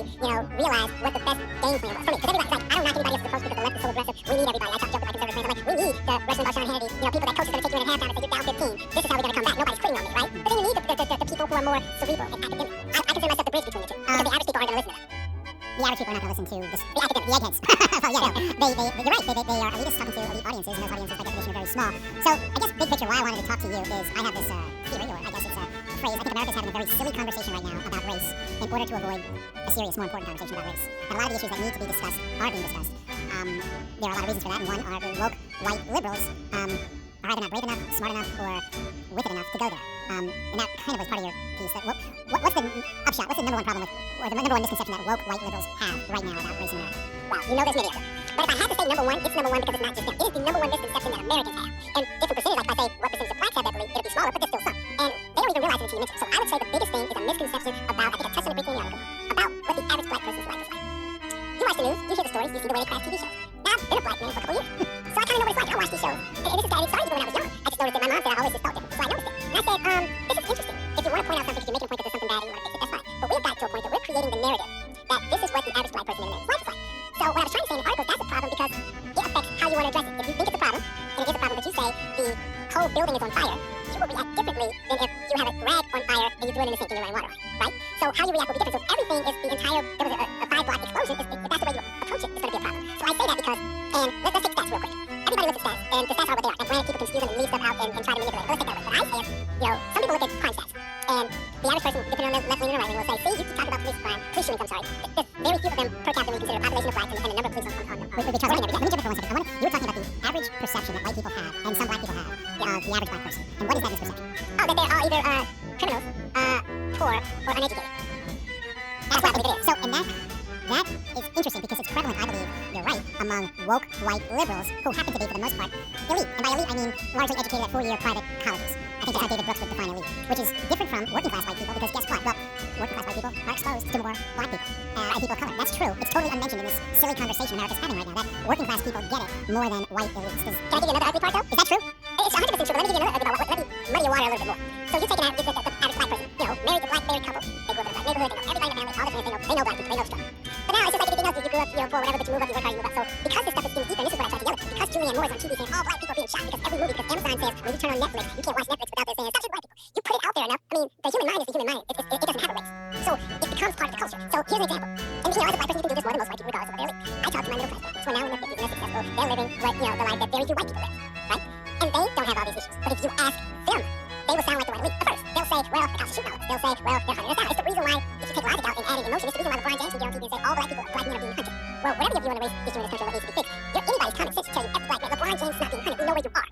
realize what the best game plan was for me. Because everybody's like, I don't knock anybody else's approach because the left is so aggressive. We need everybody. I talk about conservative friends. I'm like, we need the Rush Limbaugh, Sean Hannity, people that coach is going to take you in at halftime and say, you're down 15. This is how we're going to come back. Nobody's quitting on me, right? But then you need the people who are more cerebral and academic. I consider myself the bridge between the two. Because the average people aren't going to listen to that. The average people are not going to listen to the academic, the eggheads. So yeah, you're right. They are elitists talking to elite audiences, and those audiences by definition are very small. So I guess big picture, why I wanted to talk to you is I have this theory, or I guess it's a phrase. I think America's having a very silly conversation right now about race in order to avoid a serious, more important conversation about race. And a lot of the issues that need to be discussed are being discussed. There are a lot of reasons for that, and one are the woke white liberals are either not brave enough, smart enough, or wicked enough to go there. And that kind of was part of your piece. That what's the upshot? What's the number one problem with, or the number one misconception that woke white liberals have right now about race in America? Well, there's many of them. But if I had to say number one, it's number one because it's not just them. It is the number one misconception that Americans have. And different percentages, like if I say what percentage of blacks have that belief, it'll be smaller, but there's still some. And they don't even realize it until you mention it. So I would say the biggest thing is a misconception about, I think I touched on it briefly in the article, about what the average black person's life is like. You watch the news, you hear the stories, you see the way they craft TV shows. Now, I've been a black man for a couple years. So I kind of know what it's like. I watch these shows. And this is started even when I was young. I just noticed that my mom said I always just felt different. So I noticed it. And I said, this is interesting. If you want to point out something, if you're making a point that there's something bad and you want to fix it, that's fine. But we've got to a point that we're creating the narrative that this is what the average black person in America's life is like. So what I was trying to say in the article, that's a problem because it affects how you want to address it. If you think it's a problem, and it is a problem, but you say the whole building is on fire, you will react differently than if you have a rag on fire and you throw it in the sink and you're running water on it, right? So how you react will be different. So everything is the entire, there was a 5-block explosion, if that's the way you approach it, it's going to be a problem. So I say that because, and let's take stats real quick. Everybody looks at stats, and the stats are what they are. And granted, people can skew them and leave stuff out and try to manipulate it. But let's take that away. But I say is, some people look at crime stats, and the average person, depending on their left wing or right wing, will say, see, you keep talking about police shootings, I'm sorry. There's very few of them per capita when you consider the population of blacks and the number of police on them. Wait, Charles, let me jump in for 1 second. You were talking about the average perception that white people have, and some black people have, of the average black person. And what is that misperception? Oh, that they're all either criminals, poor, or uneducated. That's what I believe it is. So, and that is interesting because it's prevalent, I believe, you're right, among woke white liberals who happen to be, for the most part, elite. And by elite, I mean largely educated at 4-year private colleges. I think that's how David Brooks would define elite, which is different from working class white people because guess what? Well, working class white people are exposed to more black people and people of color. That's true. It's totally unmentioned in this silly conversation America's having right now, that working class people get it more than white elites. Can I give you another ugly part, though? Is that true? It's 100% true, but let me give you another ugly part. Let me muddy your water a little bit more. So you're taking out the average black person, married a black married couple. They grew up in a black neighborhood, they know everybody in the family, all the family, they know black people, they know struggle. But now it's just like anything else. You grew up, poor, whatever, but you move up, you work hard, you move up. So because this stuff is getting deeper, and this is what I tried to yell at, because Julianne Moore is on TV saying all black people are being shot, because every movie, because Amazon says when you turn on Netflix, you can't watch Netflix without there saying stop shooting white people. You put it out there enough. I mean, the human mind is the human mind. It doesn't have a race. So it becomes part of the culture. So here's an example. And as a black person, you can do this more than most white people, regardless of what they're living. I talk to my middle class folks who are now in their 50s and they're successful. They're living the life that very few white people live, right? And they don't have all these issues. But if you ask them, they will sound like the white elite. At first, they'll say, well, the cops are shooting all of us. They'll say, well, they're hunting us down. It's the reason why, if you take logic out and add in emotion, it's the reason why LeBron James can guarantee and say all black men are being hunted. Well, whatever your view on the race issue in this country or what needs to be fixed, anybody's common sense to tell you every black man, LeBron James is not being hunted. We know where you are.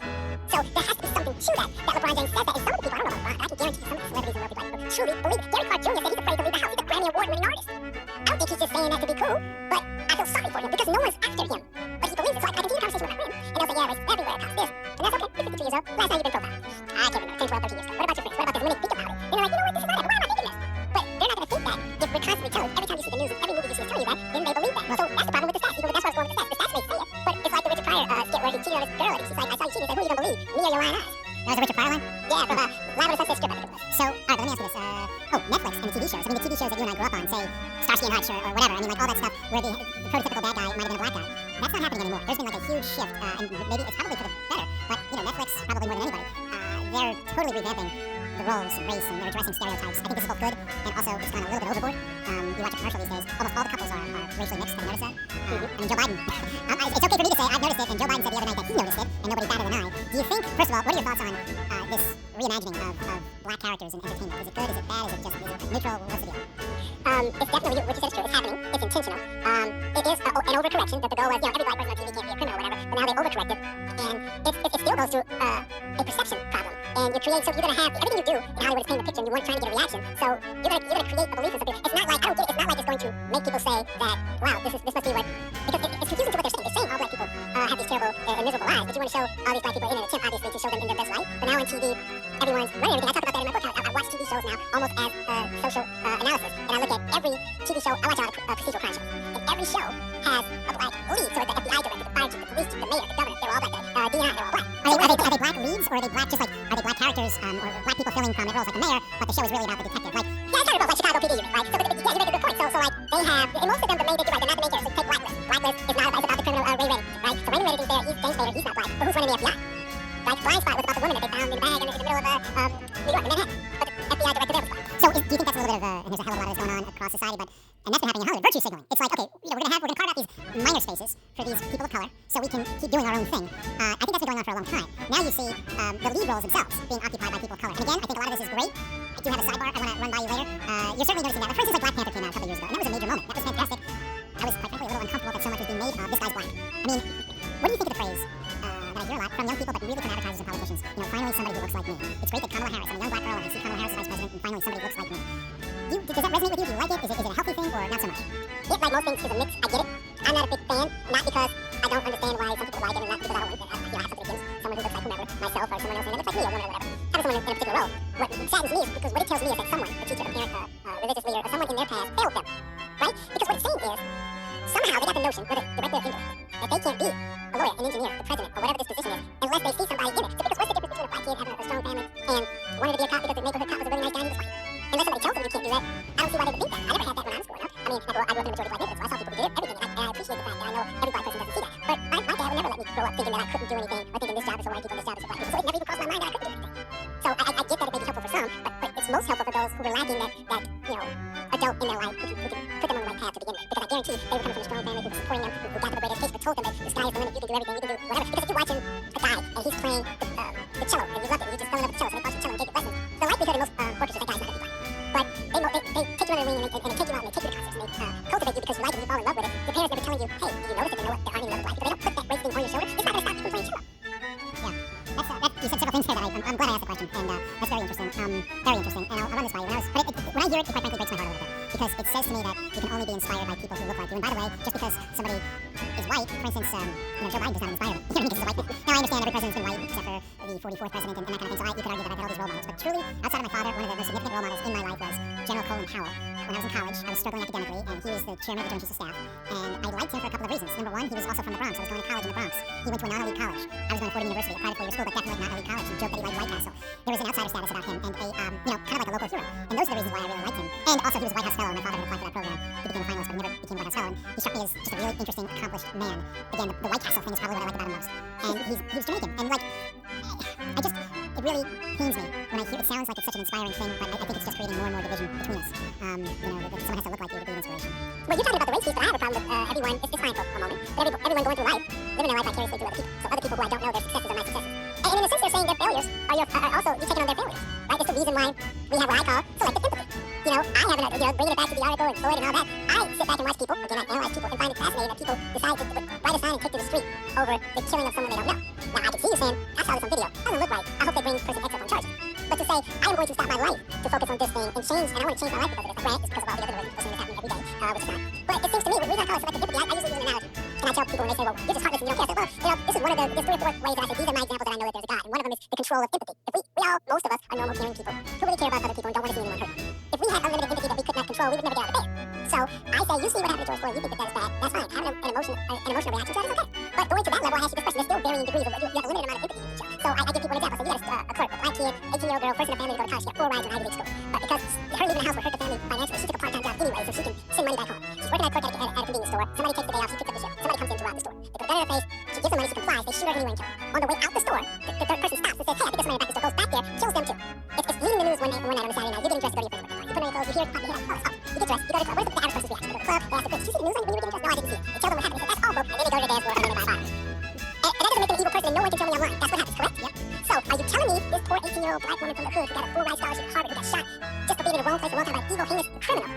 So there has to be something to that LeBron James says that. And some of the people, I don't know about LeBron, but I can guarantee you some of the celebrities and wealthy black people truly believe it. Gary Clark Jr. said he's afraid to leave the house. He's a Grammy Award-winning artist. I don't think he's just saying that to be cool, but I feel sorry for him because no one's after him. But he believes it. So I continue the conversation with my friend, and they'll say, yeah, race everywhere, cops this. And that's okay. You're 52 years old. Last time you've been profiled. I can't remember. 10, 12, 13 years ago. What about your friends? What about this? And when they think about it, and they're like, you know what? This is not it. Why am I thinking this? But they're not going to think that if we're constantly telling every time you see the news and every movie you see is telling you that, then they believe that. So that's the problem with the stats. That's why I was going with the stats. The stats may say it, but it's like the Richard Pryor skit where he cheated on his girl, and she's like, I saw you cheating. He's like, who are you going to believe? Me or your lying eyes? That was a Richard Pryor line? Yeah, from Lavender Sunset Strip, I think it was. So, alright, but let me ask you this. Netflix and the TV shows. I mean, the TV shows that you and I grew up on, say, Starsky and Hutch or whatever. I mean, like all that stuff where the prototypical bad guy might have been a black guy. That's not happening anymore. There's been like a huge shift, and maybe it's probably for the better. But, Netflix, probably more than anybody, they're totally revamping the roles and race, and they're addressing stereotypes. I think this is both good, and also it's gone a little bit overboard. You watch a commercial these days, almost all the couples are racially mixed. Have you noticed that? I mean, Joe Biden. It's okay for me to say I've noticed it, and Joe Biden said the other night that he noticed it, and nobody's better than I. Do you think, first of all, what are your thoughts on this reimagining of black characters in entertainment? Is it good? Is it bad? Is it neutral? What's the deal? It's definitely what you said is true. It's happening. It's intentional. It is an overcorrection that the goal was, every black person on TV can't be a criminal or whatever, but now they overcorrected, and it still goes through a perception problem. And you're going to have everything you do in Hollywood is painting a picture, and you weren't trying to get a reaction. So you're going to create a belief in something. It's not like, I don't get it. It's not like it's going to make people say that, wow, this must be what, because it's confusing to what they're saying. They're saying all black people have these terrible and miserable lives, but you want to show all these black people in an attempt, obviously, to show them in their best light. But now on TV, everyone's running everything. I talk about that in my book. I watch TV shows now almost as social analysis, and I look at every TV show. I watch a lot of procedural crime shows, and every show has a black lead. So it's the FBI director, the fire chief, the police chief, the mayor, the governor. They're all black. DNI, they're all black. Are they black leads, or are they black just like, are they black characters, or black people filling prominent roles like the mayor, but the show is really about the detective? Like, yeah, it's kind of like Chicago PD unit, right? So, yeah, you make a good point. So like, they have, in most of them, the main, they're not the main characters. So take Blacklist. Blacklist is not about the criminal Ray Reddy, right? So Raymond Reddick is there, he's James Spader, he's not black. But who's running the FBI? Right? Blind Spot was about the woman that they found in the bag in the middle of New York, in Manhattan. But the FBI director there was black. So do you think that's a little bit of and there's a hell of a lot of this going on across society, and that's been happening in Hollywood, virtue signaling. It's like, okay, we're gonna carve out these minor spaces for these people of color so we can keep doing our own thing. I think that's been going on for a long time. Now you see the lead roles themselves being occupied by people of color. And again, I think a lot of this is great. I do have a sidebar I want to run by you later. You're certainly noticing that. For instance, like Black Panther came out a couple years ago, and that was a major moment. That was fantastic. I was, quite frankly, a little uncomfortable that so much was being made of this guy's black. I mean, what do you think of the phrase that I hear a lot from young people, but really from advertisers and politicians? Finally somebody who looks like me. It's great that Kamala Harris, I'm a young black girl, and I see Kamala Harris as vice president, and finally somebody looks like me. Does that resonate with you? Do you like it? Is it a healthy thing, or not so much? It, like most things, is a mix. I get it. I'm not a big fan, not because I don't understand why some people like it, and not because I don't want to have something against someone who looks like whomever, myself or someone else, and it looks like me or whatever. Having someone in a particular role. What saddens me is because what it tells me is that someone, a teacher, a parent, a religious leader, or someone in their past failed them, right? Because what it's saying is, somehow they got the notion, whether directly or indirect, that they can't be a lawyer, an engineer, the president, or whatever this position is, unless they see somebody in it. So because what's the difference between a black kid having a strong family and wanting to be a cop because the neighborhood cop was a really nice guy and he was white? Unless somebody tells them you can't do that, I don't see why they would think that. I never had that when I was growing up. I mean, I grew up in a majority black neighborhood, so I saw people who did everything, and I appreciate the fact that I know every black person doesn't see that. But my dad would never let me grow up thinking that I couldn't do anything, or thinking this job is for white people, this job is for black people. So it never even crossed my mind that I couldn't do anything. So I get that it may be helpful for some, but it's most helpful for those who were lacking that adult in their life who can put them on the right path to begin with. Because I guarantee they were coming from a strong family who was supporting them, who got them a great education, but told them that the sky is the limit, you can do everything, you can do whatever. Because if you're watching a guy and he's playing the cello and you loved it, and you just fell in love with the cello, so they taught you cello and gave you lessons, the likelihood in most orchestras that guy's not going to be black. But they take you under the wing and they take you out and they take you to concerts and they cultivate you because you like it and you fall in love with it. Your parents never telling you, hey, do you notice that they know there aren't any other black people? They don't put that race thing on your shoulder. It's not going to stop you from playing cello. You said several things there that I'm glad I asked the question, and that's very interesting. Very interesting, and I'll run this by you. When I hear it, quite frankly, breaks my heart a little bit, because it says to me that you can only be inspired by people who look like you. And by the way, just because somebody is white, for instance, Joe Biden does not inspire me. Because he's a white man. Now, I understand every president's been white, except for the 44th president and that kind of thing, so you could argue that I've had all these role models. But truly, outside of my father, one of the most significant role models in my life was General Colin Powell. When I was in college, I was struggling academically, and he was the chairman of the Joint Chiefs of Staff. And I liked him for a couple of reasons. Number one, he was also from the Bronx. I was going to college in the Bronx. He went to a non-elite college. I was going to Fordham University, a private four-year school, but definitely not elite college. He joked that he liked White Castle. There was an outsider status about him, and a, kind of like a local hero. And those are the reasons why I really liked him. And also, he was a White House fellow. My father had applied for that program. He became a finalist, but he never became a White House fellow. And he struck me as just a really interesting, accomplished man. Again, the White Castle thing is probably what I like about him most. And he was Jamaican, and like, it really pains me when I hear it. Sounds like it's such an inspiring thing, but I think it's just creating more and more division between us. That someone has to look like you to be an inspiration. Well, you're talking about the race piece, but I have a problem with everyone. It's fine for a moment, but everyone going through life, living their life vicariously through other people. So other people who I don't know, their successes are my successes. And in a sense, they're saying their failures are also you're taking on their failures, right? That's the reason why we have what I call selective empathy. I have bringing it back to the article and Floyd and all that. I sit back and watch people, again, I analyze people and find it fascinating that people decide to write a sign and take to the street over the killing of someone they don't know. Now, I can see you saying, I saw this on video. Doesn't look right. I hope they bring person X up on charges. But to say, I am going to stop my life to focus on this thing and change, and I want to change my life because of this. Granted, it's because of all the other ways that's happening every day, which is not. But it seems to me, when we talk about selective empathy, I usually use an analogy. And I tell people when they say, well, you're just heartless and you don't care. I say, well, this is one of the, there's 3 or 4 ways that I say, these are my examples that I know that there's a God. And one of them is the control of empathy. If we all, most of us, are normal, caring people who really care about other people and don't want to see anyone hurt. If we had unlimited empathy that we could not control, we would never get out of bed. So I say, you see what happened to George Floyd, you think that that is bad. That's fine. Having an emotional reaction to that is okay. But going to that level, I ask you this question. There's still varying degrees of you have a limited amount of empathy. So I give people an example. So you had a clerk, a black kid, 18-year-old girl, first in a family to go to college. She got 4 rides in Ivy League school. But because her leaving the house would hurt the family financially, she took a part-time job anyway, so she can send money back home. She's working at a clerk at a convenience store. Somebody takes the day off, she picks up the shift. Somebody comes in to rob the store. They put a gun in her face, she gives them money, she complies, they shoot her anyway and kill her. On the way out the store, the third person stops and says, hey, I think there's somebody back the store, goes back there, kills them too. It's leading the news one night on a Saturday night. You're getting dressed to go to your friend's birthday party. You put on your clothes, you hear it, you hear that, you get dressed, you go to the club. What is the average person's reaction? They go to the club, they ask the person, did you see the news when you were getting dressed? No, I didn't see it. They tell them what happened, they say, that's awful, and then they go to the dance floor and then they buy bottles. And that doesn't make them an evil person and no one can tell me I'm lying. That's what happens, correct? Yep. So, are you telling me this poor 18-year-old black woman from the hood who got a 4-ride scholarship at Harvard who got shot just for being in the wrong place at the wrong time by an evil, heinous criminal?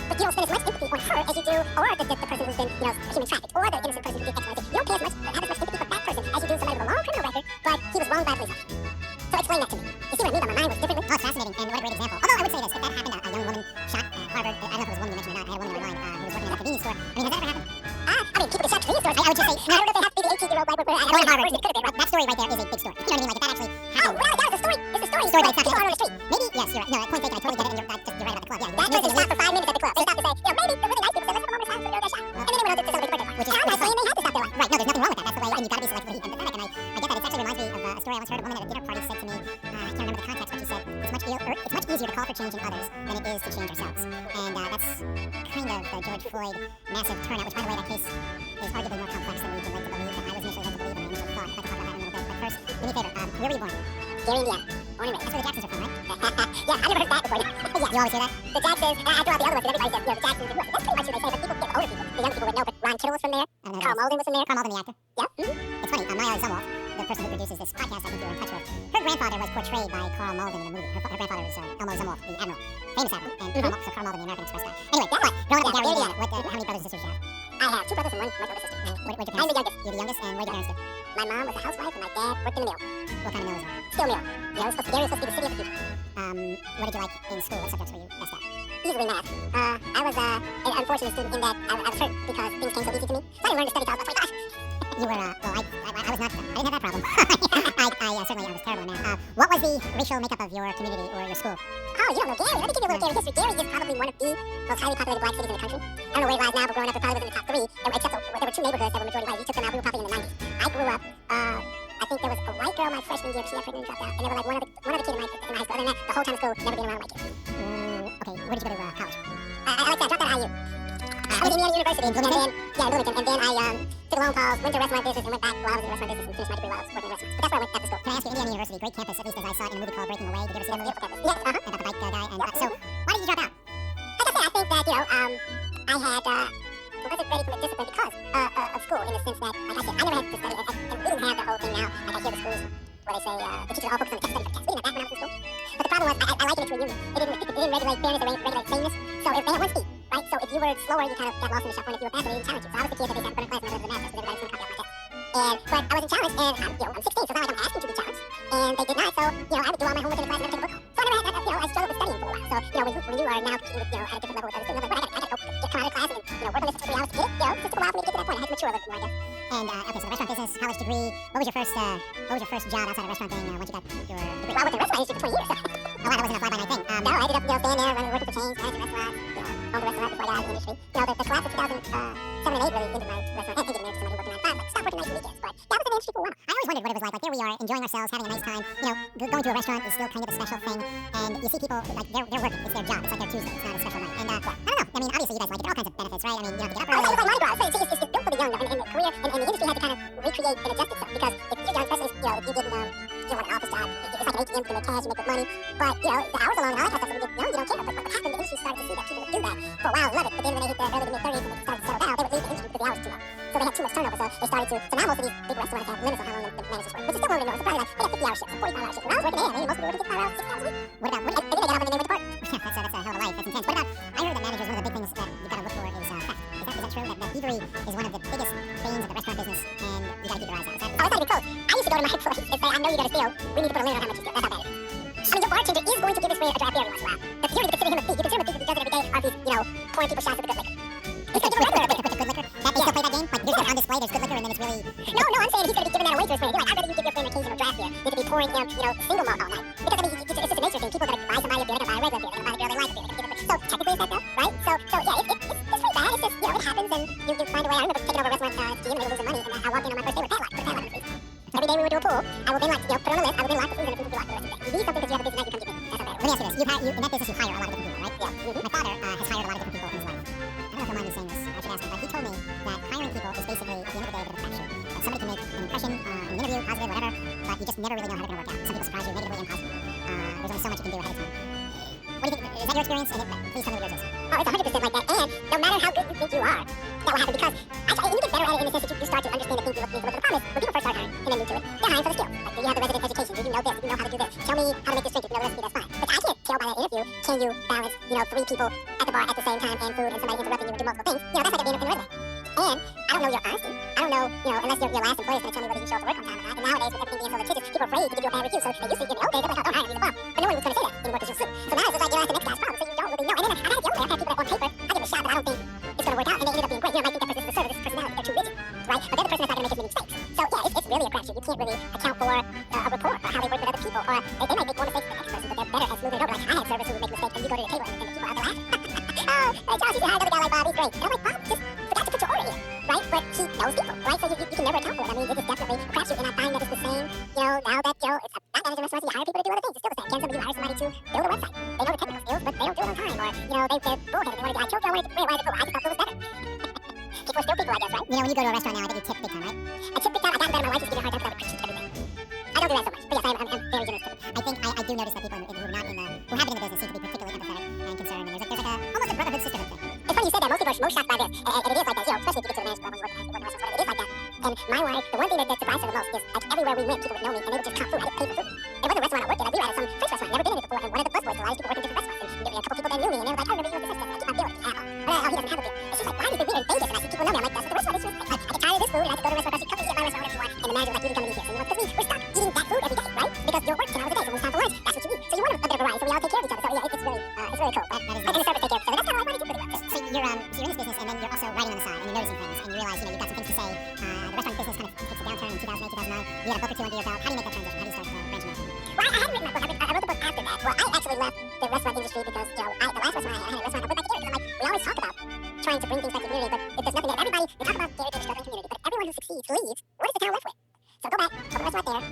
But you don't spend as much empathy on her as you do, or the person who's been, human trafficked, or the innocent person who did X, Y, Z. You don't care as much, have as much empathy for that person as you do somebody with a long criminal record, but he was wronged by a police officer. So explain that to me. You see what I mean? My mind was differently. Oh, it's fascinating, and what a great example. Although I would say this, if that happened, a young woman shot at Harvard, I don't know if it was a woman you mentioned or not, I had a woman in my mind who was working at a convenience store. I mean, has that ever happened? People get shot at convenience stores. I would just say, I don't know if they have to be the 18-year-old black woman. Going to Harvard, it could have been, right? That story right there is a big story. You know what I mean? Like, if that actually happened. Oh, really? That was a story. It's a story. Story, but it's not people on the street. Maybe, yes, you're right. No, point taken. I totally get it, and you're right about the club. Yeah, that person stopped for 5 minutes at the club. They stopped to say, maybe the really nice people said, let's have a moment of silence for the girl that shot. And then they went out to celebrate the birthday party. Which is I'm not saying they have to stop their life. Right, no, there's nothing wrong with that. That's the way, and you've got to be selectively empathetic, and I get that. It actually reminds me of a story I once heard. A woman at a dinner party said to me, I can't remember the context, but she said, it's much easier to call for change in others than it is to change ourselves. And that's kind of the George Floyd massive turnout, which, by the way, that case is arguably more complex than we've been led to believe, and I was initially led to believe, and I initially thought. I'd like to talk about that in a little bit. But first, do me a favor, where were you born? Gary, Indiana. Born and raised. That's where the Jacksons are from, right? Yeah, I never heard that before. Yeah, you always hear that? The Jacksons, I throw out the other ones, and everybody says, the Jacksons, that's pretty much what they say, but people, the older people, the younger people would know, but Ron Kittle was from there, Carl Malden was from there. Carl Malden, the actor? Yeah. It's funny, Maya Zumwalt, the person who produces this podcast, I think you're in touch with, her grandfather was portrayed by Carl Malden in the movie. Her grandfather was Elmo Zumwalt, the admiral, famous admiral, and Carl Malden, the American Express guy. Anyway, growing up in Gary, Indiana, how many brothers and sisters do you have? I have 2 brothers and 1 older sister. Where'd your parents? I'm the youngest. You're the youngest, and where'd your parents do? My mom was a housewife, and my dad worked in the mill. What kind of mill was that? Steel mill. Yeah, Gary was supposed to be the city of the future. What did you like in school? What subjects were you best at? Easily math. I was an unfortunate student in that I was hurt because things came so easy to me. So I didn't learn to study till I was about 25. You were, I was not, I didn't have that problem. Certainly, I was terrible in math. What was the racial makeup of your community or your school? Oh, you don't know Gary. Let me give you a little Gary history. Gary is probably one of the most highly populated black cities in the country. I don't know where it lies now, but growing up, it probably was in the top 3, except there were 2 neighborhoods that were majority white. We took them out. We were probably in the 90s. I grew up, I think there was a white girl my freshman year, but she got pregnant and dropped out. And there were like one other kid in my high school. Other than that, the whole time of school, never been around a white kid. Okay, where did you go to college? I like that. I dropped out of IU. I went to Indiana University, and then, Bloomington, and then I took a long pause, went to restaurant business, and went back while I was in restaurant business and finished my degree while I was working in restaurants. But that's where I went after school. Can I ask you, Indiana University, great campus, at least as I saw it in a movie called Breaking Away. Did you ever see that movie? Yes, about the bike guy. And so, why did you drop out? Like I said, I think that, I wasn't ready for the discipline because of school, in the sense that, like I said, I never had to study, and we didn't have the whole thing now. Like I hear the schools where they say the teachers are all focused on the test study for tests. We didn't have that when I was in school. But the problem was, I likened it to a union. It didn't regulate fairness, it regulated sameness. So they had one speed, right? So if you were slower, you kind of got lost in the shuffle, and if you were faster, they didn't challenge you. So I was the kid that they had to burn a class when I was in the math test, because everybody was going to copy out my test. But I wasn't challenged, and I'm 16, so it's not like I'm asking to be challenged. And they did not, so, I would do all my homework in the class and never take a book home. So I never had, I struggled with studying for a while. So, when you are now competing with, at a different level with other students, I'm like, I gotta come out of class and, work on this for 3 hours to get it. It took a while for me to get to that point. I had to mature Sure, a little more, I guess. And okay, so the restaurant business, college degree. What was your first job outside of restaurant thing? Once you got your degree? Well, I worked in a restaurant industry for 20 years. Oh, wow, that wasn't a fly-by-night thing. No, I ended up, staying there, working for chains, managing restaurants, owned a restaurant before I got out of the industry. The collapse of 2007 and 8 really ended my restaurant and getting married to somebody working 9 to 5. Like, stopped working nights and weekends, but that was in the industry for a while. I always wondered what it was like. Like, there we are, enjoying ourselves, having a nice time. Going to a restaurant is still kind of a special thing, and you see people, like, they're working. It's their job. It's like their Tuesday. It's not a special night. And, I don't know. I mean, obviously you guys like it. There are all kinds of benefits, right? I mean, you have to get up early. It's like Mardi Gras. It's built for the young, and the career, and the industry had to kind of recreate and adjust itself, because if you're young, especially, if you didn't, you want an office job, it's like an ATM, you can make cash, you make good money, but, the hours are long and all that kind of stuff, so when you're young, you don't care. But what happened, the industry started to see that people would do that for a while, love it, but then when they hit their early to mid-30s and they started to settle down, they would leave the industry because the hours were too long. So they had too much turnover, so they started to, so now most of these big restaurants have limits on how long the managers work, which is still longer than normal. So probably like, they got 50-hour shifts, 45-hour shifts. When I was working there, I mean, most people were working 55 hours, 60 hours a week. What about, and then they get off and then they went to party. Yeah, that's a hell of a life, that's intense. What about, I heard that managers, one of the big things that you gotta look for is theft. Is that true? That thievery is one of the biggest banes of the restaurant business, and you gotta keep your eyes out. Oh, it's not even close. I used to go to my employees and say, I know you gotta steal, we need to put a limit on how much you steal. That's how bad it is. I mean, your bartender is going to give this for a draft beer every once in a while. But you're consider him a thief. You consider him a thief if he does it every day, or if he's, pouring people shots with the good liquor. He's gonna give a regular with the good liquor. That they still play that game? Like, here's on display, there's good liquor, and then it's really... No, I'm saying he's gonna be giving that away to his friend. You're like, I'd rather you give your friend an occasional draft beer than to be pouring him, single malt all night. Because, I mean, it's just a nature thing. People are gonna buy somebody a beer, they're gonna buy a regular beer, they're gonna buy a girl they like a beer, they're gonna give it. So, technically, it's that though, right? So yeah, it's pretty bad. It's just, it happens, and you find a way. I remember taking over a restaurant GM, and they were losing money, and I walked in on my first day with a padlock on the freezer. Every day we would do a pool, I would then put on a list, I would then lock the freezer, and the freezer would be locked the rest of the day. You need something because you have a busy night, you come get me. That's how bad it is. Let me ask you this. In that business, you hire a lot of different people, right? Yeah. Mm-hmm. My father has hired a lot of different people in his life. I don't know if he'll mind me saying this. I should ask him. But he told me that hiring people is basically, at the end of the day, a bit of a crapshoot. That somebody can make an impression in an interview, positive, whatever, but you just never really know how they're going to work out. Some people surprise you negatively and positively. There's only so much you can do ahead of time. What do you think? Is that your experience? Please tell me what yours is. Oh, it's 100% like that. And no matter how good you think you are, that will happen, because you get better at it in the sense that you start to understand the things you look for. The problem is, when people first start hiring and then new to it, they're hiring for the skills. Like, do you have the resident education? Do you know this? Do you know how to do this? Tell me how to make this drink. If you know the recipe, that's fine. But I can't tell by that interview, can you balance, 3 people at the bar at the same time and food and somebody interrupting you and do multiple things? That's not going to be in the resume. And I don't know your honesty. I don't know, unless your last employer is going to tell me whether you show up to work on time or not. And nowadays, with everything being so litigious, people are afraid to give you a bad review. So they used to give me, okay, they're like, oh, don't hire me, he's a bum. But no one was going to say that anymore because you're sued. So now it's just like, that's the next guy's problem. So you don't really know. And then I had it the other way. I had people that on paper, I give it a shot, but I don't think it's going to work out. And they ended up being great. I might think that person is a server, this is personality, they're too rigid, right? But they're the person that's not going to make as many mistakes. So yeah, it's really a crapshoot. You can't really account for a rapport or how they work with other people. Or they might make more mistakes than the next person, but they're better at smoothing it over. Like, I had servers who would make mistakes, and you go to the table and the people out there laughing. Oh, Josh, you should hire another guy like Bob, he's great. And I'm like, Bob just forgot to put your order in, right? But he knows people, right? So you can never account for it. I mean, it is definitely a crapshoot, and I find that it's the same, now that, it's not managing restaurants, you hire people to do other things. It's still the same. Can somebody hire somebody to build a website? They know the technical skills, but they don't do it on time. Or, they're bullheaded. They want to do, I told you I wanted to why is it cool? I just thought it was better. People are still people, I guess, right? When you go to a restaurant now, I think you tip big time, right? I tip big time. I got better. My wife used to give me a hard time because I would critique everything. I don't do that so much, but yes, I'm very generous with it. I think I do notice that people who are not in the, who have been in the business seem to be particularly empathetic and concerned, and there's like almost a brotherhood, sisterhood thing. It's funny you said that. Most people are most shocked by this, and it is like that, especially if you get to the management level, you work in restaurants, it is like that. And my wife, the one thing that surprised her the most is, like, everywhere we went, people would know me, and they would just comp food. I didn't pay for food. It wasn't a restaurant I worked at. Like, we were at some French restaurant, never been in it before, and one of the busboys, so a lot of people worked in different restaurants, and a couple people that knew me, and they were like, I remember you with this restaurant, I keep my bill at the asshole. But he doesn't have a bill. It's just like, why do you think we were in Vegas, and I see people know me? I'm like, that's what the restaurant is. I get tired of this food, and I have to go to a restaurant, I say, come and eat at my restaurant, whatever you want, and the manager's like, you didn't come and eat here. So you're like, because we're stuck eating that food every day, right? Because you're working 10 hours a day, so when it's time for lunch, that's what you eat. So you want a bit of variety, so we all take care of each other. So yeah, it's really cool. But and the service take care of each other. That's kind of like what I do pretty well. So you're in this business, and then you're also writing on the side, and you're noticing things, and you realize, you've got some things to say. The restaurant business kind of takes a downturn in 2008, 2009. You had a book or two under your belt. How do you make that transition? How do you start branching out? Well, I hadn't written my book. I wrote the book after that. Well, I actually left the restaurant industry because, the last restaurant I had a restaurant I put back together. Because I'm like, we always talk about trying to bring things back to the community, but if there's nothing there, everybody, we talk about Gary being a struggling community, but everyone who succeeds leaves. What is the town left with? So go back, open a restaurant there,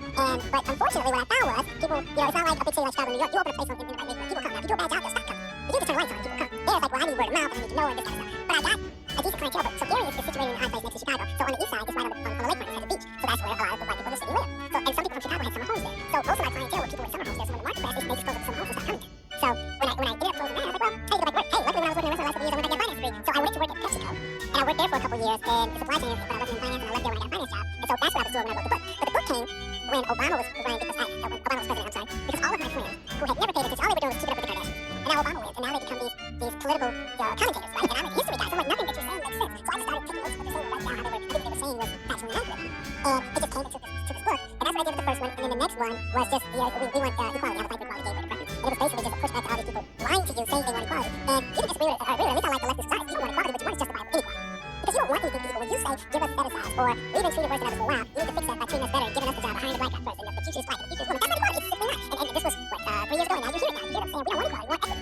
but unfortunately what I found was, people, it's not like a big city like Chicago, New York, you open a place in the right neighborhood, people come. Now, if you do a bad job, they'll stop coming. If you just turn the lights on, people come. There's like, well, I need word of mouth, I need to know, and this kind of stuff. But I got a decent clientele, so Gary is situated in a high place next to Chicago, so on the east side, it's right on the lakefront, it has a beach, so that's where a lot of the white people in the city live. So, and some people from Chicago had summer homes there, so most of my clientele were people with summer homes there, so when the market crashed, they just closed up summer homes and stopped coming there. So when I ended up closing that, I was like, well, hey, like work. Hey, luckily when I was working in a restaurant the last couple of years, I went back to finance degree. So I went to work at PepsiCo, and I worked there for a couple of years in supply chain, but I wasn't in finance, and I left there when I got a finance job. And so that's what I was doing when I wrote the book. But the book came when Obama was running, because when Obama was president, I'm sorry, because all of my friends who had never paid attention, all they were doing was keeping up with the Kardashians. And now Obama wins, and now they become these political commentators, right? And I'm a history guy, so I'm like, nothing that you're saying makes sense. So I just started taking notes of what they're saying, write down how everything they were saying was factually accurate. And it just came to this book, and that's what I did with the first one. And then the next one was just, we want equality, have a fight for equality, gay, preference. And it was basically just a pushback to all these people lying to you, saying they want equality. And you didn't disagree with it, or really, at least I like the leftist side. You don't want equality, but you want to justify any equality. Because you don't want things think people, when you say, give us a set size, or we've been treated worse than others for a while, you need to fix that by treating us better and giving us the job of hiring the black guy first, and the future is black, and the future is woman. That's what they want. It's simply not. And this was, what, 3 years ago, and now you're here now. You hear them saying, we don't want equality, we want equity.